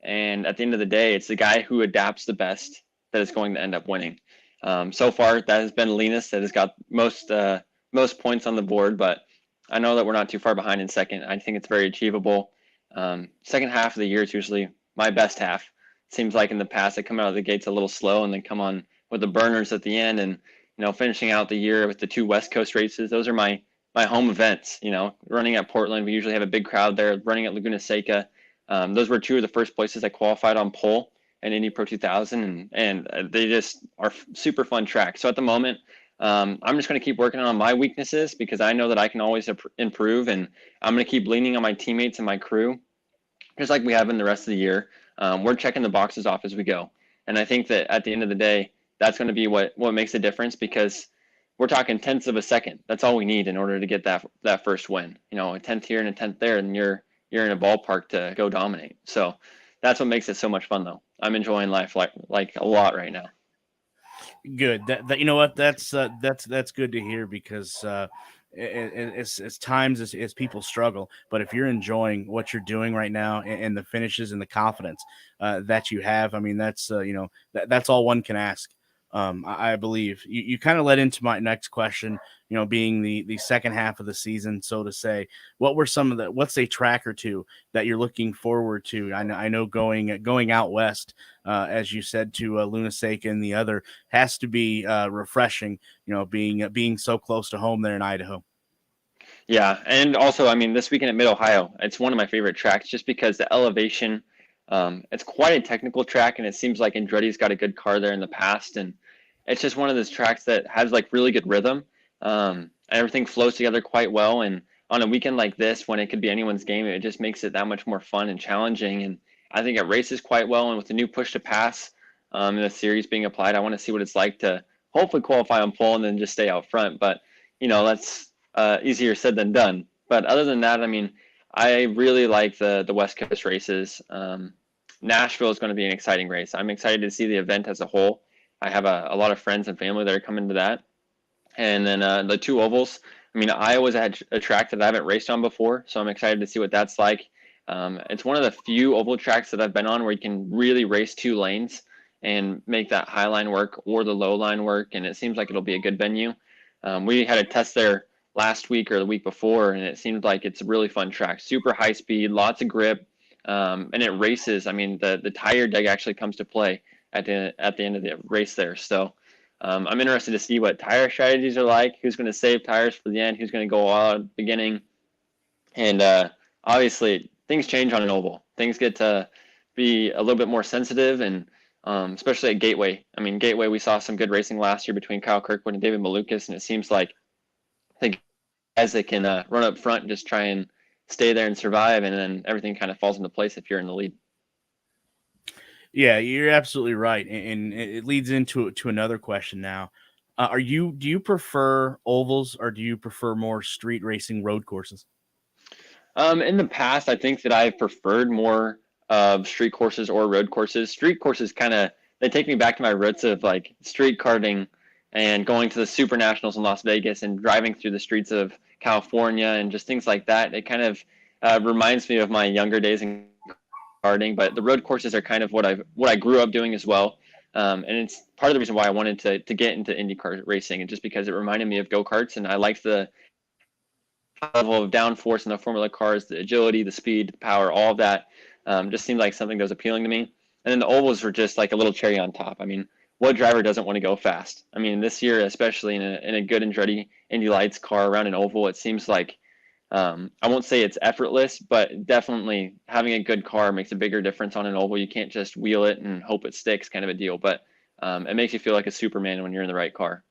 And at the end of the day, it's the guy who adapts the best that is going to end up winning. So far, that has been Linus that has got most points on the board, but I know that we're not too far behind in second. I think it's very achievable. Second half of the year is usually my best half. Seems like in the past, I come out of the gates a little slow and then come on with the burners at the end, and finishing out the year with the 2 West Coast races. Those are my home events. Running at Portland, we usually have a big crowd there. Running at Laguna Seca, those were 2 of the first places I qualified on pole in Indy Pro 2000, and they just are super fun tracks. So at the moment, I'm just going to keep working on my weaknesses because I know that I can always improve, and I'm going to keep leaning on my teammates and my crew, just like we have in the rest of the year. We're checking the boxes off as we go, and I think that at the end of the day, that's going to be what makes a difference, because we're talking tenths of a second. That's all we need in order to get that first win. A tenth here and a tenth there, and you're in a ballpark to go dominate. So that's what makes it so much fun, though. I'm enjoying life like a lot right now. Good. That you know what? That's good to hear, because as times as people struggle, but if you're enjoying what you're doing right now, and the finishes and the confidence that you have, I mean, that's that's all one can ask. I believe you kind of led into my next question, being the second half of the season, so to say. What were some of what's a track or two that you're looking forward to? I know going out west, as you said, to Luna Seca, and the other has to be refreshing, being so close to home there in Idaho. Yeah, and also, I mean, this weekend at Mid-Ohio, it's one of my favorite tracks just because the elevation, it's quite a technical track, and it seems like Andretti's got a good car there in the past, and it's just one of those tracks that has like really good rhythm. Everything flows together quite well, and on a weekend like this, when it could be anyone's game, it just makes it that much more fun and challenging, and I think it races quite well, and with the new push to pass and the series being applied, I want to see what it's like to hopefully qualify on pole and then just stay out front, but that's easier said than done. But other than that, I mean, I really like the West Coast races. Nashville is going to be an exciting race. I'm excited to see the event as a whole. I have a lot of friends and family that are coming to that. And then the 2 ovals. I mean, Iowa's a track that I haven't raced on before, so I'm excited to see what that's like. It's one of the few oval tracks that I've been on where you can really race 2 lanes and make that high line work or the low line work, and it seems like it'll be a good venue. We had a test there last week or the week before, and it seemed like it's a really fun track. Super high speed, lots of grip, and it races. I mean, the tire deg actually comes to play at the end of the race there. So I'm interested to see what tire strategies are like, who's going to save tires for the end, who's going to go all out at the beginning. And obviously, things change on an oval. Things get to be a little bit more sensitive, and especially at Gateway. I mean, Gateway, we saw some good racing last year between Kyle Kirkwood and David Malukas, and it seems like the guys that can run up front and just try and stay there and survive, and then everything kind of falls into place if you're in the lead. Yeah, you're absolutely right, and it leads into another question now. Do you prefer ovals, or do you prefer more street racing road courses? In the past, I think that I've preferred more of street courses or road courses. Street courses they take me back to my roots of like street karting and going to the Super Nationals in Las Vegas and driving through the streets of California and just things like that. It kind of reminds me of my younger days in karting, but the road courses are kind of what I grew up doing as well. And it's part of the reason why I wanted to get into IndyCar racing, and just because it reminded me of go-karts, and I liked the level of downforce in the Formula cars, the agility, the speed, the power, all of that just seemed like something that was appealing to me. And then the ovals were just like a little cherry on top. I mean, what driver doesn't want to go fast? I mean, this year, especially in a good Andretti Indy Lights car around an oval, it seems like I won't say it's effortless, but definitely having a good car makes a bigger difference on an oval. You can't just wheel it and hope it sticks, kind of a deal. But it makes you feel like a Superman when you're in the right car.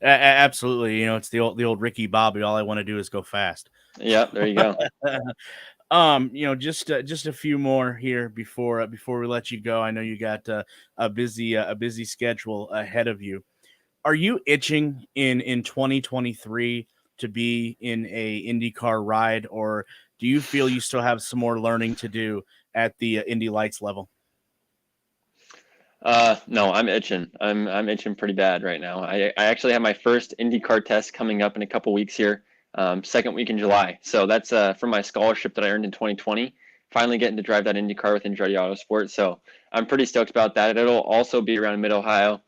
Absolutely. It's the old Ricky Bobby. All I want to do is go fast. Yeah, there you go. Just a few more here before we let you go. I know you got a busy schedule ahead of you. Are you itching in 2023 to be in a IndyCar ride, or do you feel you still have some more learning to do at the Indy Lights level? No, I'm itching. I'm itching pretty bad right now. I actually have my first IndyCar test coming up in a couple weeks here, second week in July. So that's from my scholarship that I earned in 2020. Finally getting to drive that IndyCar with Andretti Autosport. So I'm pretty stoked about that. It'll also be around Mid-Ohio.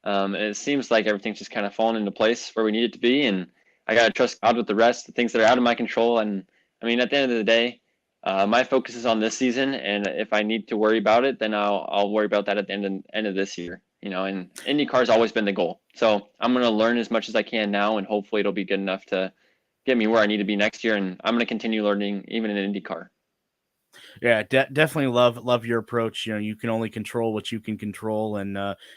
And it seems like everything's just kind of falling into place where we need it to be. And I got to trust God with the rest, the things that are out of my control. And I mean, at the end of the day, my focus is on this season, and if I need to worry about it, then I'll worry about that at the end of this year. And IndyCar has always been the goal. So I'm going to learn as much as I can now, and hopefully it'll be good enough to get me where I need to be next year. And I'm going to continue learning even in IndyCar. Yeah, definitely love your approach. You can only control what you can control, and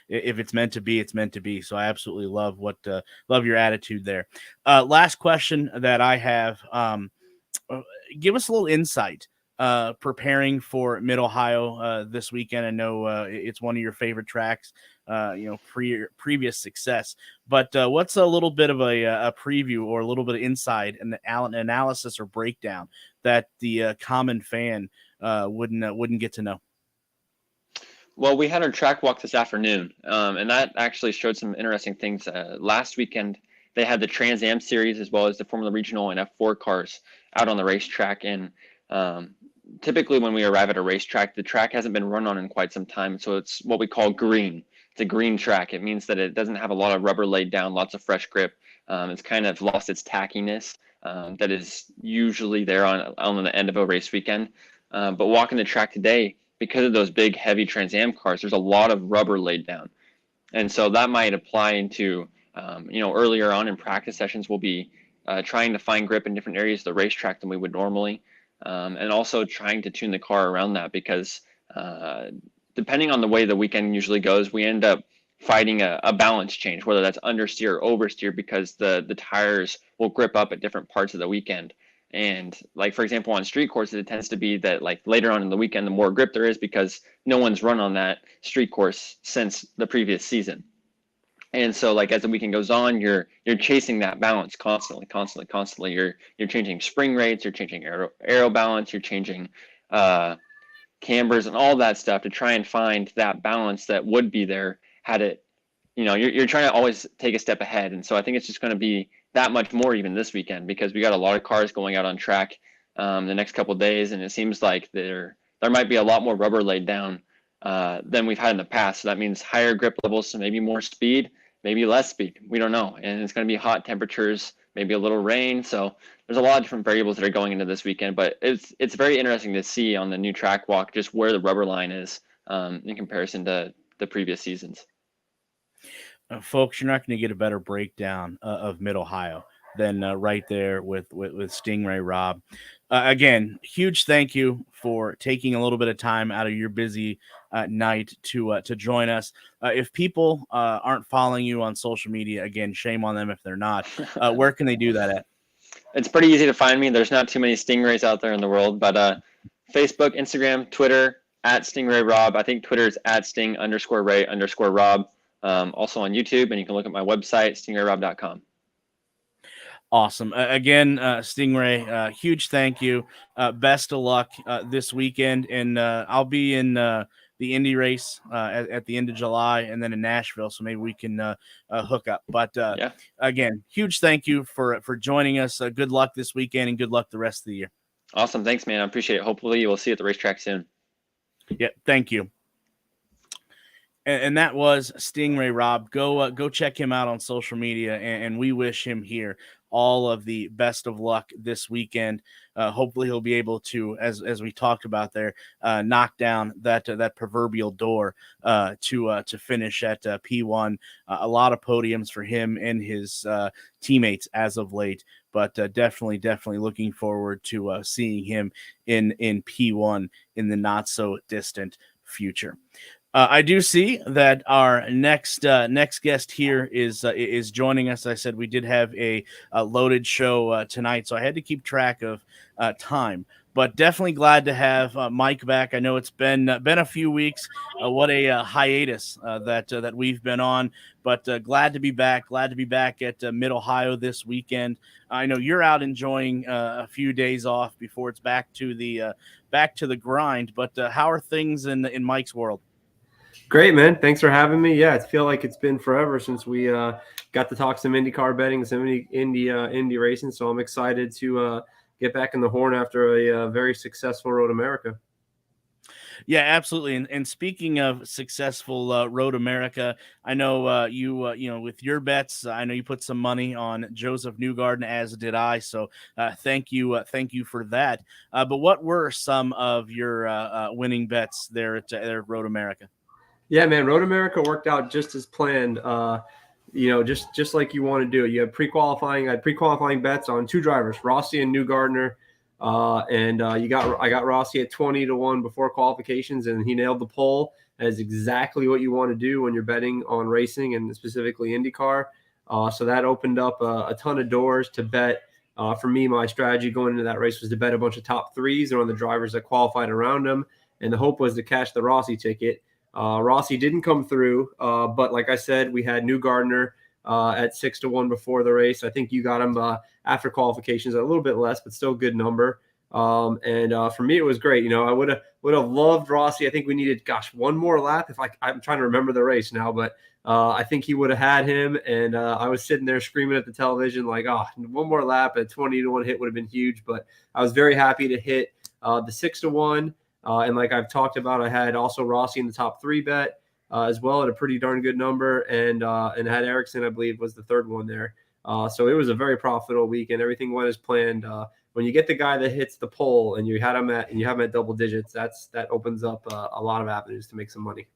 if it's meant to be, it's meant to be. So I absolutely love your attitude there. Last question that I have. Give us a little insight preparing for Mid-Ohio this weekend. I know it's one of your favorite tracks, previous success, but what's a little bit of a preview or a little bit of insight and analysis or breakdown that the common fan wouldn't get to know? Well, we had our track walk this afternoon, and that actually showed some interesting things. Last weekend, they had the Trans Am Series as well as the Formula Regional and F4 cars out on the racetrack. And typically when we arrive at a racetrack, the track hasn't been run on in quite some time. So it's what we call green. It's a green track. It means that it doesn't have a lot of rubber laid down, lots of fresh grip. It's kind of lost its tackiness that is usually there on the end of a race weekend. But walking the track today, because of those big, heavy Trans Am cars, there's a lot of rubber laid down. And so that might apply into, earlier on in practice sessions, we'll be trying to find grip in different areas of the racetrack than we would normally. And also trying to tune the car around that because depending on the way the weekend usually goes, we end up fighting a balance change, whether that's understeer or oversteer, because the tires will grip up at different parts of the weekend. And like, for example, on street courses, it tends to be that like later on in the weekend, the more grip there is because no one's run on that street course since the previous season. And so like as the weekend goes on, you're chasing that balance constantly. You're changing spring rates, you're changing aero balance, you're changing cambers and all that stuff to try and find that balance that would be there had it, you're trying to always take a step ahead. And so I think it's just going to be that much more even this weekend because we got a lot of cars going out on track the next couple of days. And it seems like there might be a lot more rubber laid down than we've had in the past. So that means higher grip levels, so maybe more speed, maybe less speed. We don't know. And it's going to be hot temperatures, maybe a little rain. So there's a lot of different variables that are going into this weekend, but it's very interesting to see on the new track walk just where the rubber line is in comparison to the previous seasons. Folks, you're not going to get a better breakdown of Mid-Ohio than right there with Sting Ray Robb. Again, huge thank you for taking a little bit of time out of your busy night to join us. If people aren't following you on social media, again, shame on them if they're not. Where can they do that at? It's pretty easy to find me. There's not too many Stingrays out there in the world, but Facebook, Instagram, Twitter, at Sting Ray Robb. I think Twitter is at Sting_Ray_Robb. Also on YouTube, and you can look at my website, stingrayrobb.com. Awesome. Again, Stingray, huge thank you. Best of luck this weekend. And I'll be in the Indy race at the end of July and then in Nashville. So maybe we can hook up. But again, huge thank you for joining us. Good luck this weekend and good luck the rest of the year. Awesome. Thanks, man. I appreciate it. Hopefully we'll see you at the racetrack soon. Yeah. Thank you. And that was Sting Ray Robb. Go check him out on social media, and we wish him here all of the best of luck this weekend. Hopefully he'll be able to, as we talked about there, knock down that proverbial door to finish at P1. A lot of podiums for him and his teammates as of late, but definitely looking forward to seeing him in P1 in the not so distant future. I do see that our next guest here is joining us. I said we did have a loaded show tonight, so I had to keep track of time. But definitely glad to have Mike back. I know it's been a few weeks. What a hiatus that we've been on, but glad to be back. Glad to be back at Mid Ohio this weekend. I know you're out enjoying a few days off before it's back to the grind. But how are things in Mike's world? Great, man. Thanks for having me. Yeah, I feel like it's been forever since we got to talk some IndyCar betting, some Indy racing. So I'm excited to get back in the horn after a very successful Road America. Yeah, absolutely. And speaking of successful Road America, I know you with your bets, I know you put some money on Joseph Newgarden, as did I. So thank you for that. But what were some of your winning bets there at Road America? Yeah, man, Road America worked out just as planned. Just like you want to do it. You have I had pre-qualifying bets on two drivers, Rossi and Newgarden. I got Rossi at 20-1 before qualifications, and he nailed the pole. That is exactly what you want to do when you're betting on racing and specifically IndyCar. So that opened up a ton of doors to bet. For me, my strategy going into that race was to bet a bunch of top threes on the drivers that qualified around him, and the hope was to cash the Rossi ticket. Rossi didn't come through, but like I said, we had Newgarden at 6-1 before the race. I think you got him after qualifications, a little bit less, but still a good number. For me, it was great. I would have loved Rossi. I think we needed, one more lap. I'm trying to remember the race now, but I think he would have had him. And I was sitting there screaming at the television like, one more lap at 20-1 hit would have been huge. But I was very happy to hit the 6-1. And like I've talked about, I had also Rossi in the top three bet as well at a pretty darn good number, and had Ericsson, I believe, was the third one there. So it was a very profitable weekend. Everything went as planned. When you get the guy that hits the pole and you have him at double digits, that opens up a lot of avenues to make some money.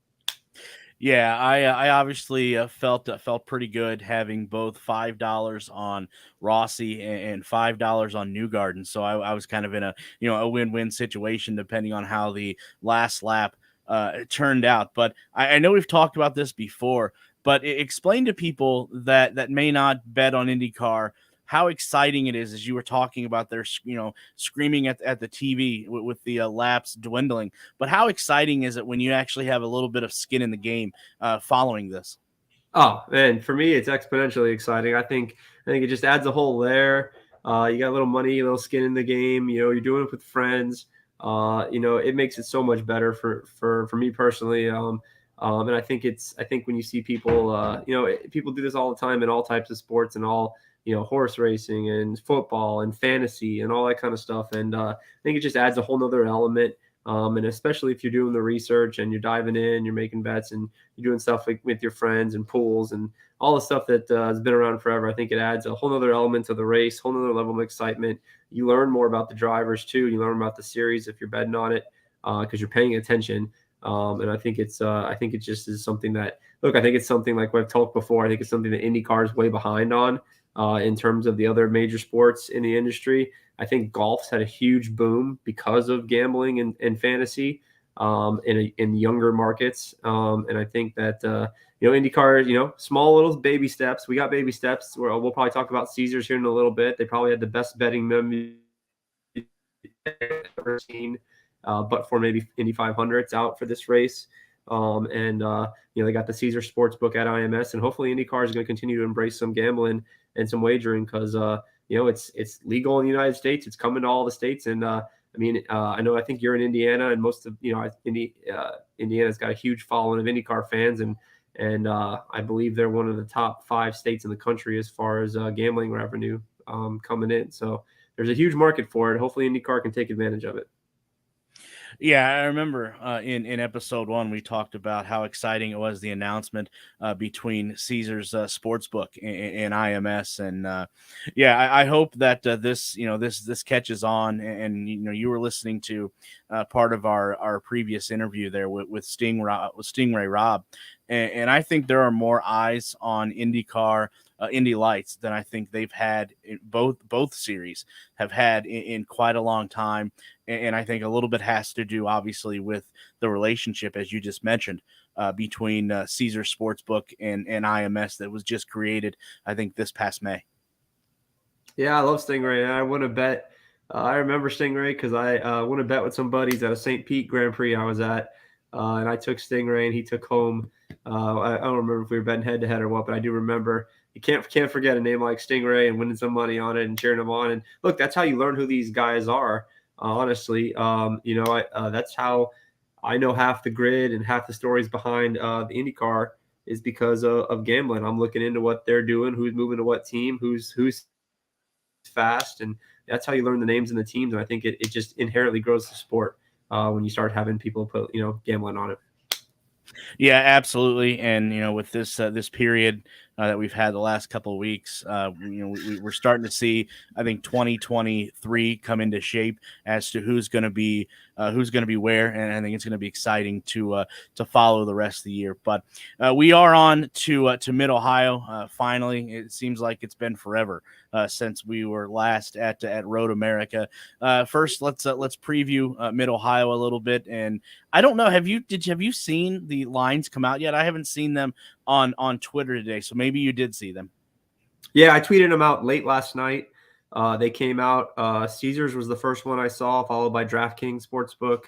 Yeah, I obviously felt pretty good having both $5 on Rossi and $5 on Newgarden. So I was kind of in a win-win situation depending on how the last lap turned out. But I know we've talked about this before, but explain to people that may not bet on IndyCar how exciting it is, as you were talking about their, screaming at the TV with the laps dwindling. But how exciting is it when you actually have a little bit of skin in the game following this? Oh, man, for me, it's exponentially exciting. I think it just adds a whole layer. You got a little money, a little skin in the game. You're doing it with friends. It makes it so much better for me personally. And I think when you see people, people do this all the time in all types of sports and all, horse racing and football and fantasy and all that kind of stuff. And I think it just adds a whole nother element. And especially if you're doing the research and you're diving in, you're making bets and you're doing stuff like with your friends and pools and all the stuff that has been around forever. I think it adds a whole nother element to the race, whole nother level of excitement. You learn more about the drivers too. You learn about the series if you're betting on it because you're paying attention. And I think it just is something that, I think it's something like what I've talked before. I think it's something that IndyCar is way behind on in terms of the other major sports in the industry. I think golf's had a huge boom because of gambling and fantasy in younger markets. And I think that, IndyCar, small little baby steps. We got baby steps. We'll probably talk about Caesars here in a little bit. They probably had the best betting menu ever seen, but for maybe Indy 500s out for this race. They got the Caesar Sportsbook at IMS, and hopefully IndyCar is going to continue to embrace some gambling and some wagering because it's legal in the United States. It's coming to all the states, and I think you're in Indiana, and most of Indiana's got a huge following of IndyCar fans, and I believe they're one of the top 5 states in the country as far as gambling revenue coming in. So there's a huge market for it. Hopefully IndyCar can take advantage of it. Yeah, I remember in episode 1 we talked about how exciting it was, the announcement between Caesars Sportsbook and IMS, and yeah, I hope that this catches on, and you were listening to part of our previous interview there with Sting Ray Robb, and I think there are more eyes on IndyCar. Indy Lights than I think they've had in both series have had in quite a long time. And I think a little bit has to do, obviously, with the relationship, as you just mentioned, between Caesar Sportsbook and IMS that was just created, I think, this past May. Yeah, I love Stingray. I want to bet. I remember Stingray because I won a bet with some buddies at a St. Pete Grand Prix I was at, and I took Stingray and he took home. I don't remember if we were betting head to head or what, but I do remember. You can't forget a name like Stingray and winning some money on it and cheering them on. And look, that's how you learn who these guys are. Honestly, that's how I know half the grid and half the stories behind the IndyCar is because of gambling. I'm looking into what they're doing, who's moving to what team, who's fast, and that's how you learn the names and the teams. And I think it just inherently grows the sport when you start having people put gambling on it. Yeah, absolutely. And with this period that we've had the last couple of weeks, we're starting to see, I think, 2023 come into shape as to who's going to be where, and I think it's going to be exciting to follow the rest of the year. But we are on to Mid Ohio. Finally, it seems like it's been forever since we were last at Road America. First, let's preview Mid Ohio a little bit. And I don't know, have you seen the lines come out yet? I haven't seen them on Twitter today, so maybe you did see them. Yeah, I tweeted them out late last night. They came out. Caesars was the first one I saw, followed by DraftKings Sportsbook,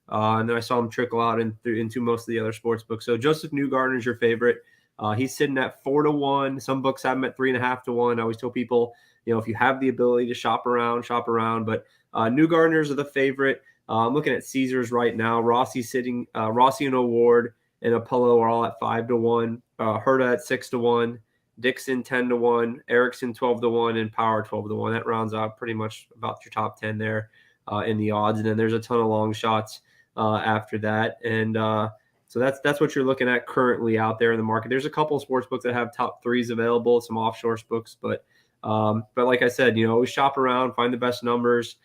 and then I saw them trickle out into most of the other sportsbooks. So Joseph Newgarden is your favorite. He's sitting at 4-1. Some books have him at 3.5-1. I always tell people, if you have the ability to shop around. But Newgardeners are the favorite. I'm looking at Caesars right now. Rossi and O'Ward and Apollo are all at 5-1. Herta at 6-1. Dixon 10-1, Ericsson 12-1, and Power 12-1. That rounds out pretty much about your top 10 there in the odds. And then there's a ton of long shots after that. And so that's what you're looking at currently out there in the market. There's a couple of sports books that have top threes available, some offshore books, but like I said, always shop around, find the best numbers.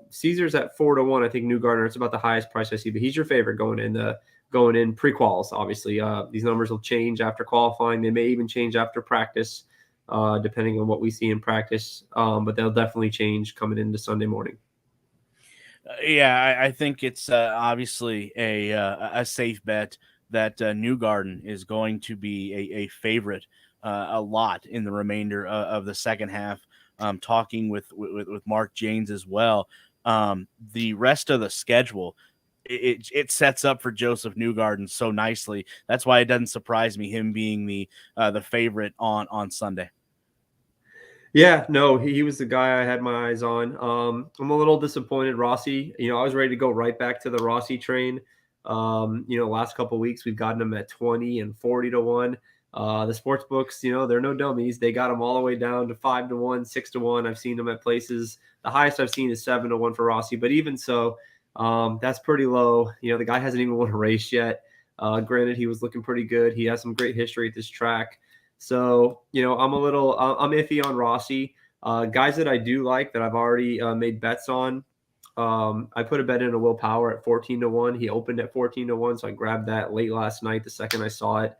Caesar's at 4-1. I think Newgarden, it's about the highest price I see, but he's your favorite going in pre-quals. Obviously, these numbers will change after qualifying. They may even change after practice, depending on what we see in practice. But they'll definitely change coming into Sunday morning. Yeah, I think it's obviously a safe bet that Newgarden is going to be a favorite a lot in the remainder of the second half. Talking with Mark Jaynes as well. The rest of the schedule, it sets up for Joseph Newgarden so nicely. That's why it doesn't surprise me him being the favorite on Sunday. Yeah, no, he was the guy I had my eyes on. I'm a little disappointed. Rossi, I was ready to go right back to the Rossi train. Last couple of weeks we've gotten him at 20 and 40-1. The sports books, they're no dummies. They got him all the way down to 5-1, 6-1. I've seen them at places. The highest I've seen is 7-1 for Rossi, but even so, that's pretty low. The guy hasn't even won a race yet. Granted, he was looking pretty good. He has some great history at this track. So, I'm I'm iffy on Rossi. Guys that I do like that I've already made bets on. I put a bet in a Will Power at 14-1. He opened at 14-1, so I grabbed that late last night, the second I saw it.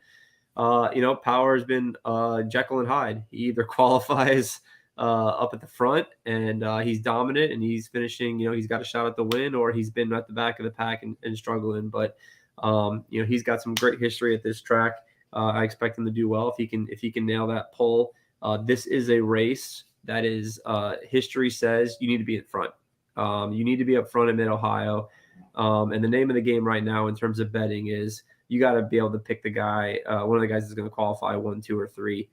Power has been Jekyll and Hyde. He either qualifies up at the front and he's dominant and he's finishing, he's got a shot at the win, or he's been at the back of the pack and struggling. But, he's got some great history at this track. I expect him to do well if he can nail that pole. This is a race that is history says you need to be in front. You need to be up front in Mid Ohio. And the name of the game right now in terms of betting is you got to be able to pick the guy, one of the guys that's going to qualify 1, 2, or 3.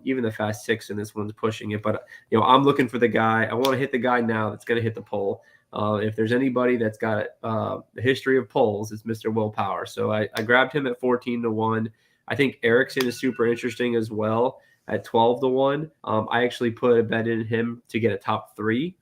Even the Fast 6 in this one's pushing it. But, I'm looking for the guy. I want to hit the guy now that's going to hit the pole. If there's anybody that's got a history of poles, it's Mr. Will Power. So I grabbed him at 14-1. I think Ericsson is super interesting as well at 12-1. I actually put a bet in him to get a top 3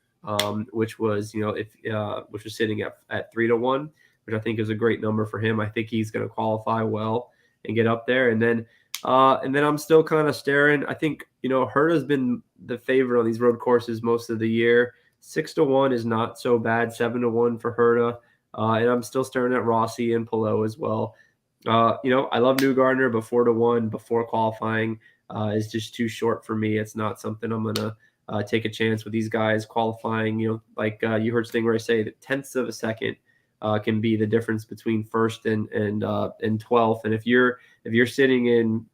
which was which was sitting at 3-1, which I think is a great number for him. I think he's going to qualify well and get up there, and then I'm still kind of staring. I think Herta's been the favorite on these road courses most of the year. 6-1 is not so bad. 7-1 for Herta, and I'm still staring at Rossi and Palou as well. I love Newgarden, but 4-1 before qualifying is just too short for me. It's not something I'm gonna take a chance with these guys qualifying. You heard Sting Ray say that tenths of a second can be the difference between first and 12th. And if you're sitting in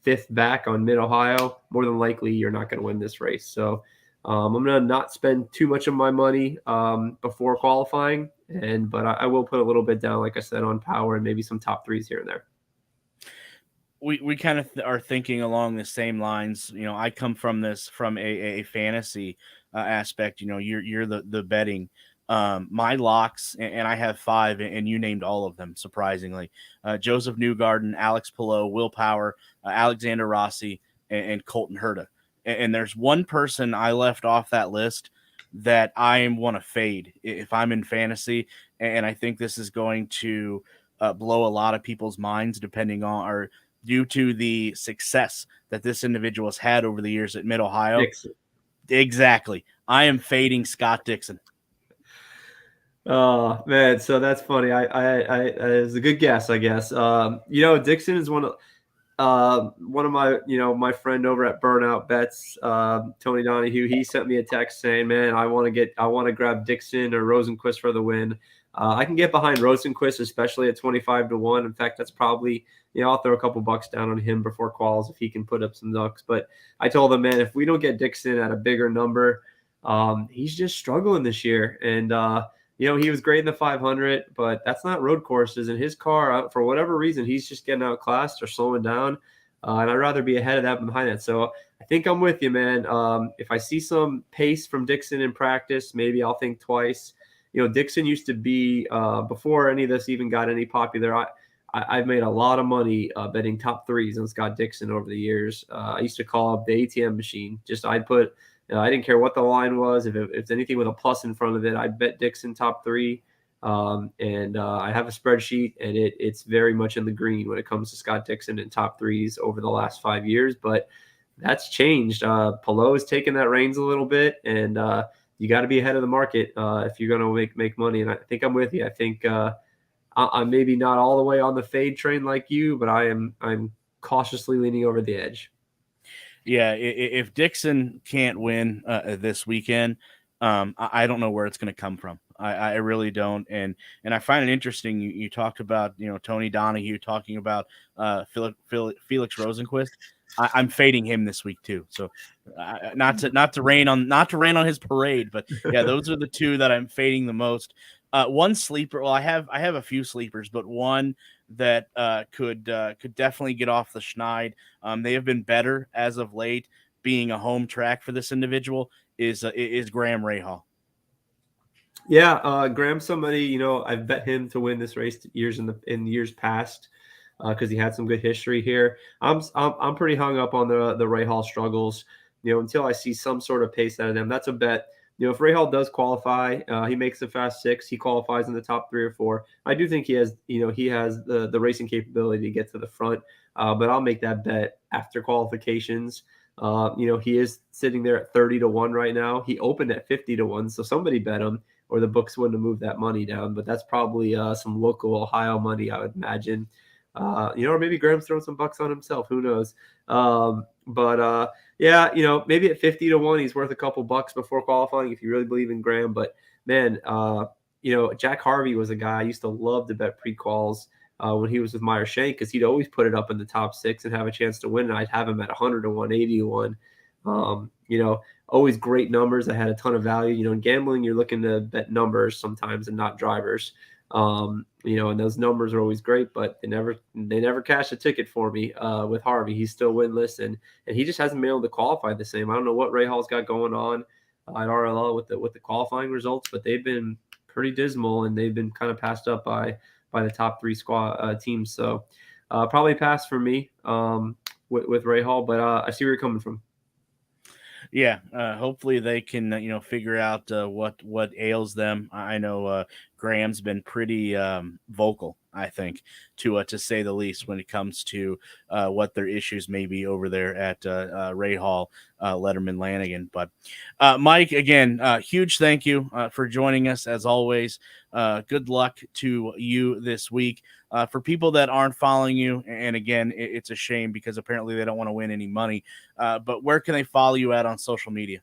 fifth back on Mid Ohio, more than likely you're not going to win this race. So I'm going to not spend too much of my money before qualifying, but I will put a little bit down, like I said, on power and maybe some top threes here and there. We kind of are thinking along the same lines. I come from a fantasy aspect. You're the betting. My locks, and I have 5, and you named all of them, surprisingly. Joseph Newgarden, Alex Palou, Will Power, Alexander Rossi, and Colton Herta. And there's one person I left off that list that I want to fade if I'm in fantasy, and I think this is going to blow a lot of people's minds due to the success that this individual has had over the years at Mid-Ohio. Dixon. Exactly. I am fading Scott Dixon. Oh man, so that's funny. I it's a good guess, I guess. Dixon is one of my my friend over at Burnout Bets, Tony Donahue. He sent me a text saying, "Man, I want to grab Dixon or Rosenquist for the win." I can get behind Rosenquist, especially at 25-1. In fact, that's probably I'll throw a couple bucks down on him before quals if he can put up some ducks. But I told him, man, if we don't get Dixon at a bigger number, he's just struggling this year, and he was great in the 500, but that's not road courses. And his car, for whatever reason, he's just getting outclassed or slowing down. And I'd rather be ahead of that than behind that. So I think I'm with you, man. If I see some pace from Dixon in practice, maybe I'll think twice. Dixon used to be, before any of this even got any popular, I've made a lot of money betting top threes on Scott Dixon over the years. I used to call up the ATM machine. I'd put – I didn't care what the line was. If it's anything with a plus in front of it, I'd bet Dixon top 3. And I have a spreadsheet, and it's very much in the green when it comes to Scott Dixon and top threes over the last 5 years. But that's changed. Palou has taken that reins a little bit, and you got to be ahead of the market if you're going to make money. And I think I'm with you. I think I'm maybe not all the way on the fade train like you, but I'm cautiously leaning over the edge. Yeah, if Dixon can't win this weekend, I don't know where it's going to come from. I really don't, and I find it interesting. You talked about Tony Donahue talking about Felix Rosenquist. I'm fading him this week too. So not to rain on his parade, but yeah, those are the two that I'm fading the most. One sleeper. Well, I have a few sleepers, but one that could definitely get off the schneid. They have been better as of late. Being a home track for this individual is Graham Rahal. Yeah, Graham's somebody I've bet him to win this race in years past because he had some good history here. I'm pretty hung up on the Rahal struggles. Until I see some sort of pace out of them, that's a bet. If Rahal does qualify, he makes the fast 6. He qualifies in the top 3 or 4. I do think he has the racing capability to get to the front. But I'll make that bet after qualifications. He is sitting there at 30-1 right now. He opened at 50-1, so somebody bet him, or the books wouldn't have moved that money down. But that's probably some local Ohio money, I would imagine. Or maybe Graham's throwing some bucks on himself. Who knows? Yeah, maybe at 50-1, he's worth a couple bucks before qualifying if you really believe in Graham. But man, Jack Harvey was a guy I used to love to bet pre-quals when he was with Meyer Shank, because he'd always put it up in the top 6 and have a chance to win. And I'd have him at 100-1, 80-1. Always great numbers. I had a ton of value. In gambling, you're looking to bet numbers sometimes and not drivers. And those numbers are always great, but they never cashed a ticket for me with Harvey. He's still winless, and he just hasn't been able to qualify the same. I don't know what Rahal's got going on at RLL with the qualifying results, but they've been pretty dismal, and they've been kind of passed up by the top 3 squad teams. So probably pass for me with Rahal, but I see where you're coming from. Yeah, hopefully they can figure out what ails them. I know Graham's been pretty vocal, I think, to say the least, when it comes to what their issues may be over there at Ray Hall, Letterman Lanigan. But Mike, again, huge thank you for joining us as always. Good luck to you this week. For people that aren't following you, and again, it's a shame because apparently they don't want to win any money. But where can they follow you at on social media?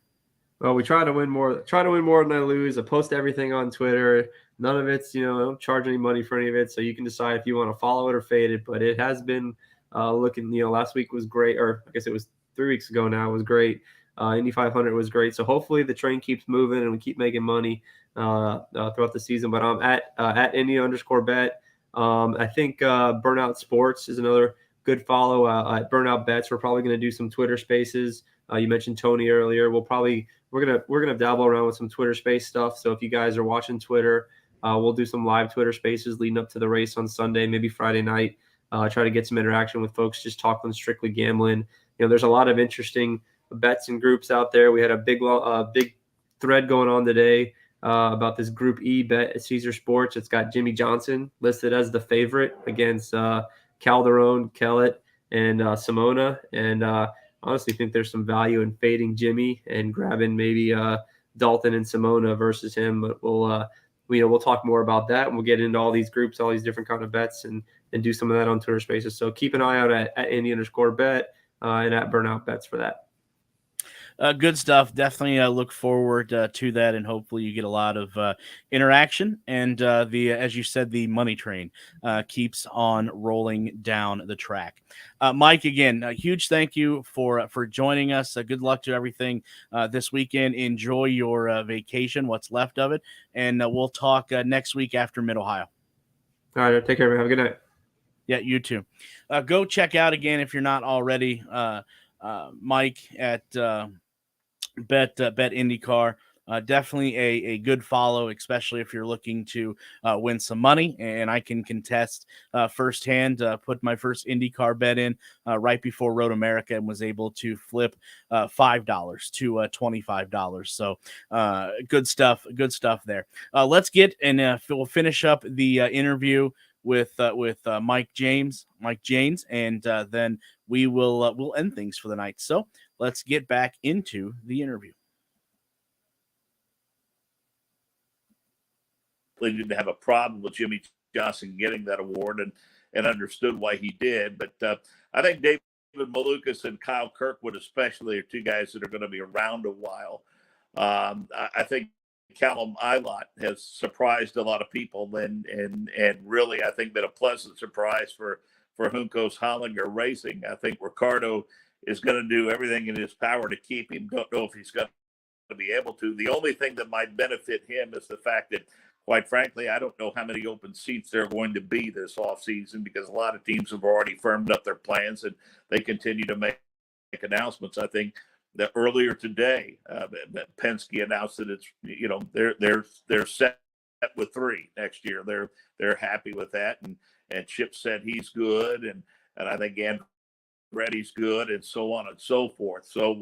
Well, we try to win more. Try to win more than I lose. I post everything on Twitter. None of it's, I don't charge any money for any of it, so you can decide if you want to follow it or fade it. But it has been looking. Last week was great, or I guess it was 3 weeks ago now. It was great. Indy 500 was great. So hopefully the train keeps moving and we keep making money throughout the season. But I'm at Indy_bet. I think Burnout Sports is another good follow. At Burnout Bets, we're probably going to do some Twitter Spaces. You mentioned Tony earlier. We're gonna dabble around with some Twitter Space stuff. So if you guys are watching Twitter, we'll do some live Twitter Spaces leading up to the race on Sunday, maybe Friday night. Try to get some interaction with folks, just talking strictly gambling. There's a lot of interesting bets and groups out there. We had a big thread going on today about this Group E bet at Caesar Sports. It's got Jimmy Johnson listed as the favorite against Calderon, Kellett, and Simona. And honestly think there's some value in fading Jimmy and grabbing maybe Dalton and Simona versus him. But we'll talk more about that, and we'll get into all these groups, all these different kind of bets, and do some of that on Twitter Spaces. So keep an eye out at Indy_bet and at Burnout Bets for that. Good stuff. Definitely look forward to that, and hopefully you get a lot of interaction. And as you said, the money train keeps on rolling down the track. Mike, again, a huge thank you for joining us. Good luck to everything this weekend. Enjoy your vacation, what's left of it, and we'll talk next week after Mid-Ohio. All right, take care, man. Have a good night. Yeah, you too. Go check out again if you're not already. Mike at BetIndyCar. Definitely a good follow, especially if you're looking to win some money. And I can contest firsthand. Put my first IndyCar bet in right before Road America and was able to flip $5 to $25. So good stuff. Good stuff there. Let's get and we'll finish up the interview with Mike Jaynes, and then we'll end things for the night. So let's get back into the interview. They didn't have a problem with Jimmy Johnson getting that award and understood why he did. But I think David Malukas and Kyle Kirkwood especially are two guys that are going to be around a while. I think Callum Ilott has surprised a lot of people and really I think been a pleasant surprise for Juncos Hollinger Racing. I think Ricardo is going to do everything in his power to keep him. Don't know if he's going to be able to. The only thing that might benefit him is the fact that, quite frankly, I don't know how many open seats there are going to be this offseason because a lot of teams have already firmed up their plans and they continue to make announcements. I think that earlier today, Penske announced that it's they're set with 3 next year. They're happy with that, and Chip said he's good, and I think Andretti's good, and so on and so forth. So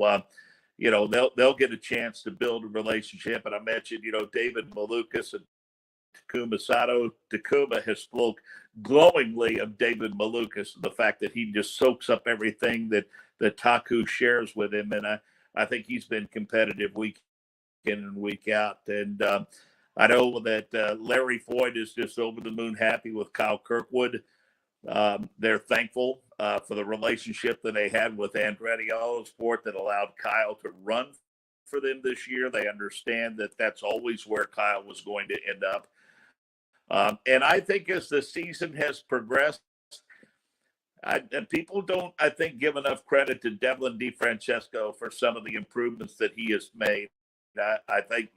they'll get a chance to build a relationship. And I mentioned David Malukas and Takuma Sato. Takuma has spoke glowingly of David Malukas, the fact that he just soaks up everything that Taku shares with him, and I think he's been competitive week in and week out. And I know that Larry Floyd is just over the moon happy with Kyle Kirkwood. They're thankful for the relationship that they had with Andretti Autosport that allowed Kyle to run for them this year. They understand that that's always where Kyle was going to end up. And I think as the season has progressed, people don't, I think, give enough credit to Devlin DeFrancesco for some of the improvements that he has made. I think,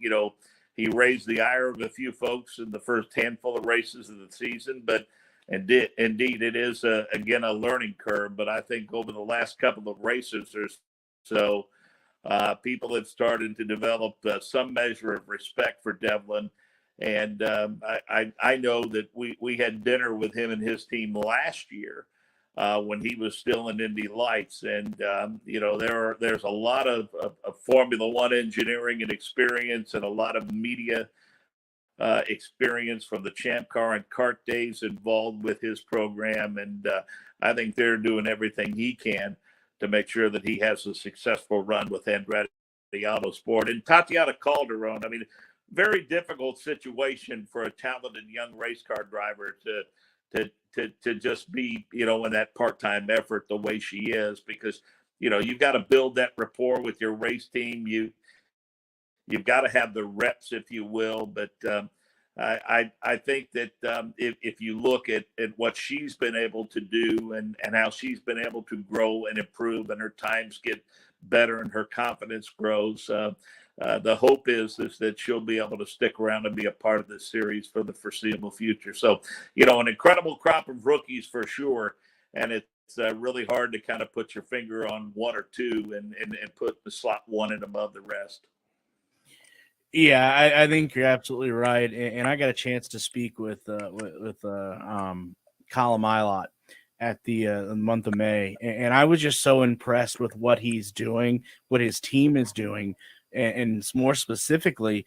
he raised the ire of a few folks in the first handful of races of the season, but indeed it is, again, a learning curve. But I think over the last couple of races or so, people have started to develop some measure of respect for Devlin. And I know that we had dinner with him and his team last year when he was still in Indy Lights. And, there's a lot of Formula One engineering and experience and a lot of media experience from the Champ Car and Kart days involved with his program. And I think they're doing everything he can to make sure that he has a successful run with Andretti Autosport. And Tatiana Calderon, very difficult situation for a talented young race car driver to just be, in that part-time effort the way she is, because, you've got to build that rapport with your race team. You've got to have the reps, if you will. But I think that if you look at what she's been able to do and how she's been able to grow and improve, and her times get better and her confidence grows, the hope is that she'll be able to stick around and be a part of this series for the foreseeable future. So, an incredible crop of rookies for sure. And it's really hard to kind of put your finger on one or two and put the slot one in above the rest. Yeah, I think you're absolutely right, and I got a chance to speak with Colin Milot at the month of May, and I was just so impressed with what he's doing, what his team is doing, and more specifically,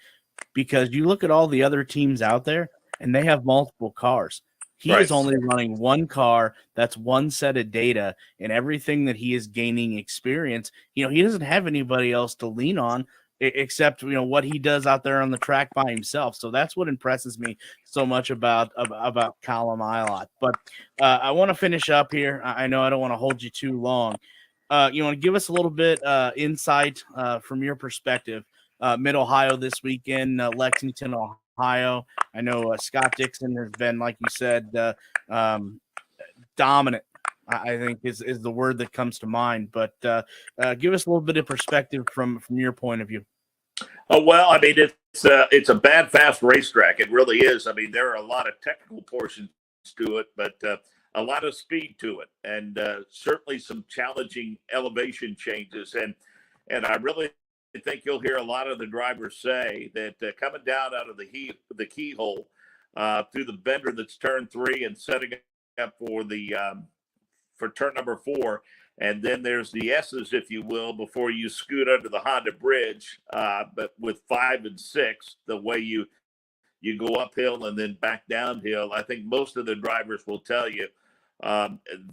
because you look at all the other teams out there, and they have multiple cars. He is only running one car. That's one set of data, and everything that he is gaining experience. He doesn't have anybody else to lean on except what he does out there on the track by himself. So that's what impresses me so much about Colin Milot. But I want to finish up here. I know I don't want to hold you too long. You want to give us a little bit insight from your perspective. Mid-Ohio this weekend, Lexington, Ohio. I know Scott Dixon has been, like you said, dominant. I think is the word that comes to mind. But give us a little bit of perspective from your point of view. Oh, well, it's a bad, fast racetrack. It really is. There are a lot of technical portions to it, but a lot of speed to it, and certainly some challenging elevation changes. And I really think you'll hear a lot of the drivers say that coming down out of the keyhole through the bender that's turn 3 and setting up for turn number 4. And then there's the S's, if you will, before you scoot under the Honda bridge. But with 5 and 6, the way you go uphill and then back downhill, I think most of the drivers will tell you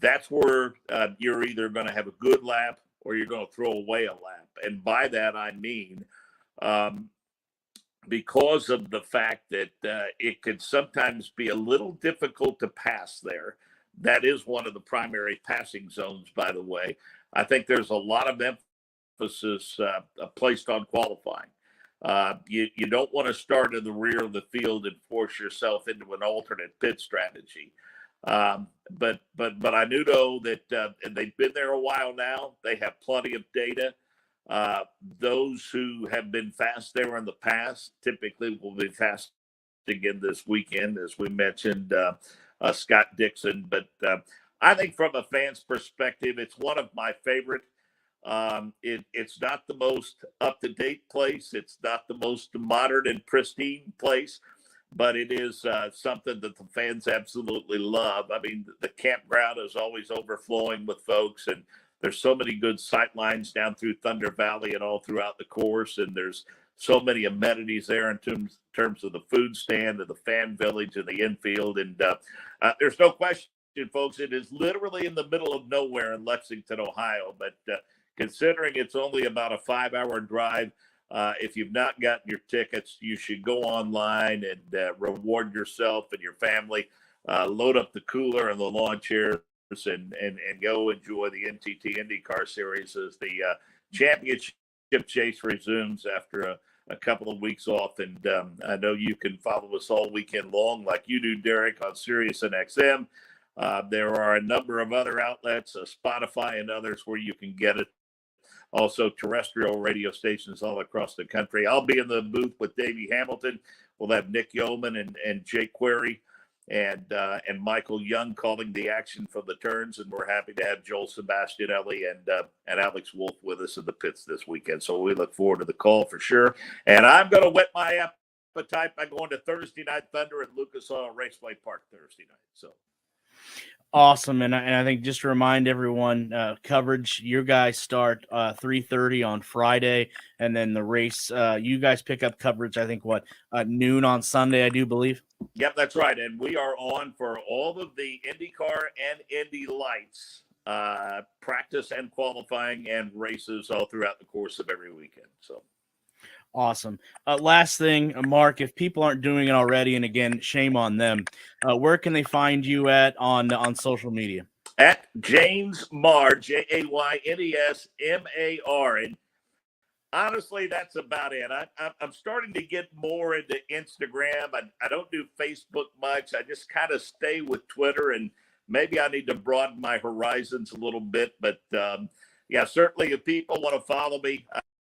that's where you're either going to have a good lap or you're going to throw away a lap. And by that, I mean, because of the fact that it could sometimes be a little difficult to pass there. That is one of the primary passing zones, by the way. I think there's a lot of emphasis placed on qualifying. You don't want to start in the rear of the field and force yourself into an alternate pit strategy. But I do know that they've been there a while now. They have plenty of data. Those who have been fast there in the past typically will be fast again this weekend, as we mentioned. Scott Dixon, but I think from a fan's perspective, it's one of my favorite. It's not the most up-to-date place. It's not the most modern and pristine place, but it is something that the fans absolutely love. The campground is always overflowing with folks, and there's so many good sight lines down through Thunder Valley and all throughout the course, and there's so many amenities there in terms of the food stand and the fan village and the infield. And there's no question, folks, it is literally in the middle of nowhere in Lexington, Ohio. But considering it's only about a 5-hour drive, if you've not gotten your tickets, you should go online and reward yourself and your family. Load up the cooler and the lawn chairs and go enjoy the NTT INDYCAR series as the championship chase resumes after a couple of weeks off. And I know you can follow us all weekend long like you do, Derik, on Sirius and XM. There are a number of other outlets, Spotify and others, where you can get it. Also, terrestrial radio stations all across the country. I'll be in the booth with Davey Hamilton. We'll have Nick Yeoman and Jake Query and Michael Young calling the action from the turns, and we're happy to have Joel Sebastianelli and Alex Wolf with us in the pits this weekend. So we look forward to the call for sure. And I'm going to whet my appetite by going to Thursday Night Thunder at Lucas Oil Raceway Park Thursday night. So Awesome, and I think just to remind everyone, coverage. You guys start 3:30 on Friday, and then the race. You guys pick up coverage. I think noon on Sunday. I do believe. Yep, that's right. And we are on for all of the IndyCar and Indy Lights practice and qualifying and races all throughout the course of every weekend. So. Awesome. Last thing, Mark, if people aren't doing it already, and again, shame on them, where can they find you at on social media? At Jaynes Mar, JaynesMar. And honestly, that's about it. I'm starting to get more into Instagram. I don't do Facebook much. I just kind of stay with Twitter, and maybe I need to broaden my horizons a little bit. But yeah, certainly if people want to follow me,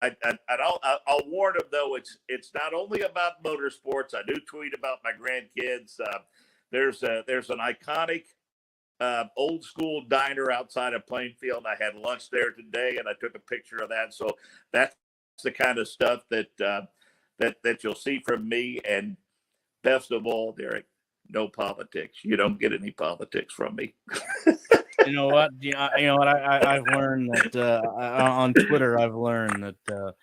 I'll warn them though. It's not only about motorsports. I do tweet about my grandkids. There's an iconic old school diner outside of Plainfield. I had lunch there today, and I took a picture of that. So that's the kind of stuff that you'll see from me. And best of all, Derik, no politics. You don't get any politics from me. You know what? You know what? I've learned that on Twitter. I've learned that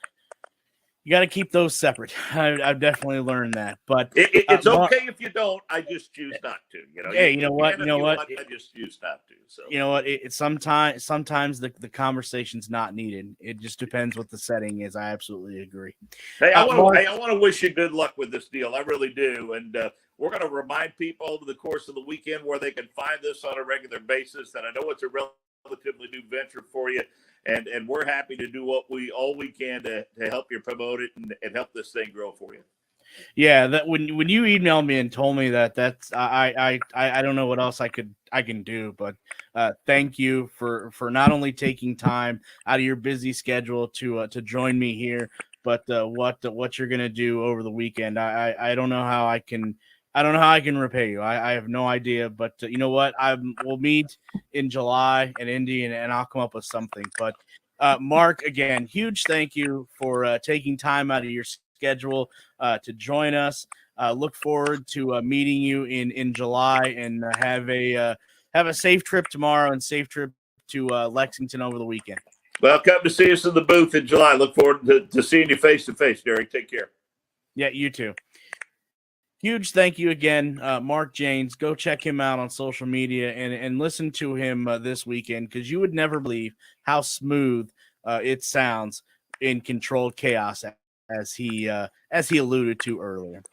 you got to keep those separate. I've definitely learned that. But it's okay if you don't. I just choose not to. Hey, you know what? I just choose not to. So you know what? Sometimes the conversation's not needed. It just depends what the setting is. I absolutely agree. Hey, I want to wish you good luck with this deal. I really do. And we're going to remind people over the course of the weekend where they can find this on a regular basis. And I know it's a relatively new venture for you. And we're happy to do all we can to help you promote it and help this thing grow for you. Yeah, that when you emailed me and told me that's I don't know what else I can do, but thank you for not only taking time out of your busy schedule to join me here, but what you're gonna do over the weekend. I don't know how I can repay you. I have no idea, but you know what? We'll meet in July in Indy, and I'll come up with something. But Mark, again, huge thank you for taking time out of your schedule to join us. Look forward to meeting you in July, and have a safe trip tomorrow and safe trip to Lexington over the weekend. Well, come to see us in the booth in July. Look forward to seeing you face to face, Derik. Take care. Yeah, you too. Huge thank you again, Mark Jaynes. Go check him out on social media and listen to him this weekend, because you would never believe how smooth it sounds in controlled chaos, as he alluded to earlier.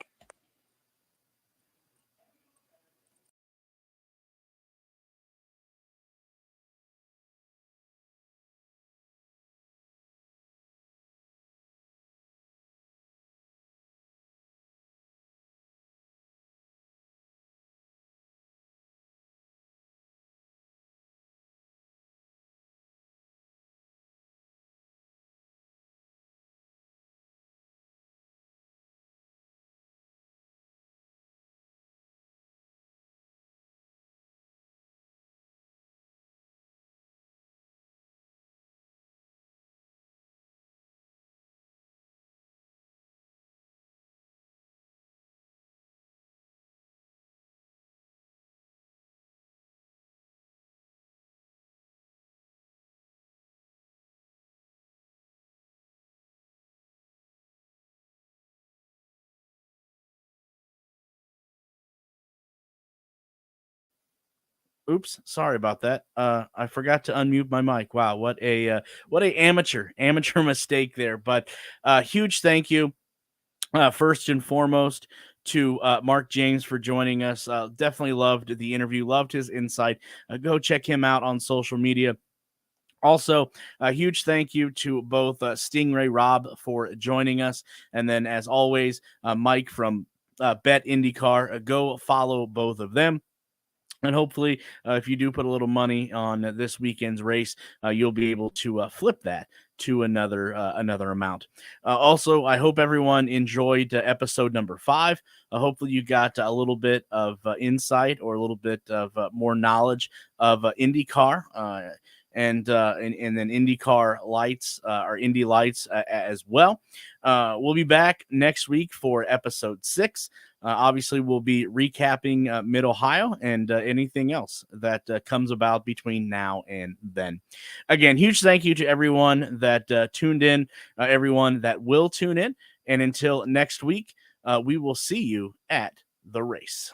Oops, sorry about that. I forgot to unmute my mic. Wow, what a amateur mistake there. But huge thank you, first and foremost, to Mark Jaynes for joining us. Definitely loved the interview, loved his insight. Go check him out on social media. Also, a huge thank you to both Sting Ray Robb for joining us, and then, as always, Mike from BetIndyCar. Go follow both of them. And hopefully, if you do put a little money on this weekend's race, you'll be able to flip that to another amount. Also, I hope everyone enjoyed episode number 5. Hopefully, you got a little bit of insight, or a little bit of more knowledge of IndyCar. and then IndyCar lights or Indy lights as well. We'll be back next week for episode 6. Obviously, we'll be recapping Mid-Ohio and anything else that comes about between now and then. Again, huge thank you to everyone that tuned in, everyone that will tune in. And until next week, we will see you at the race.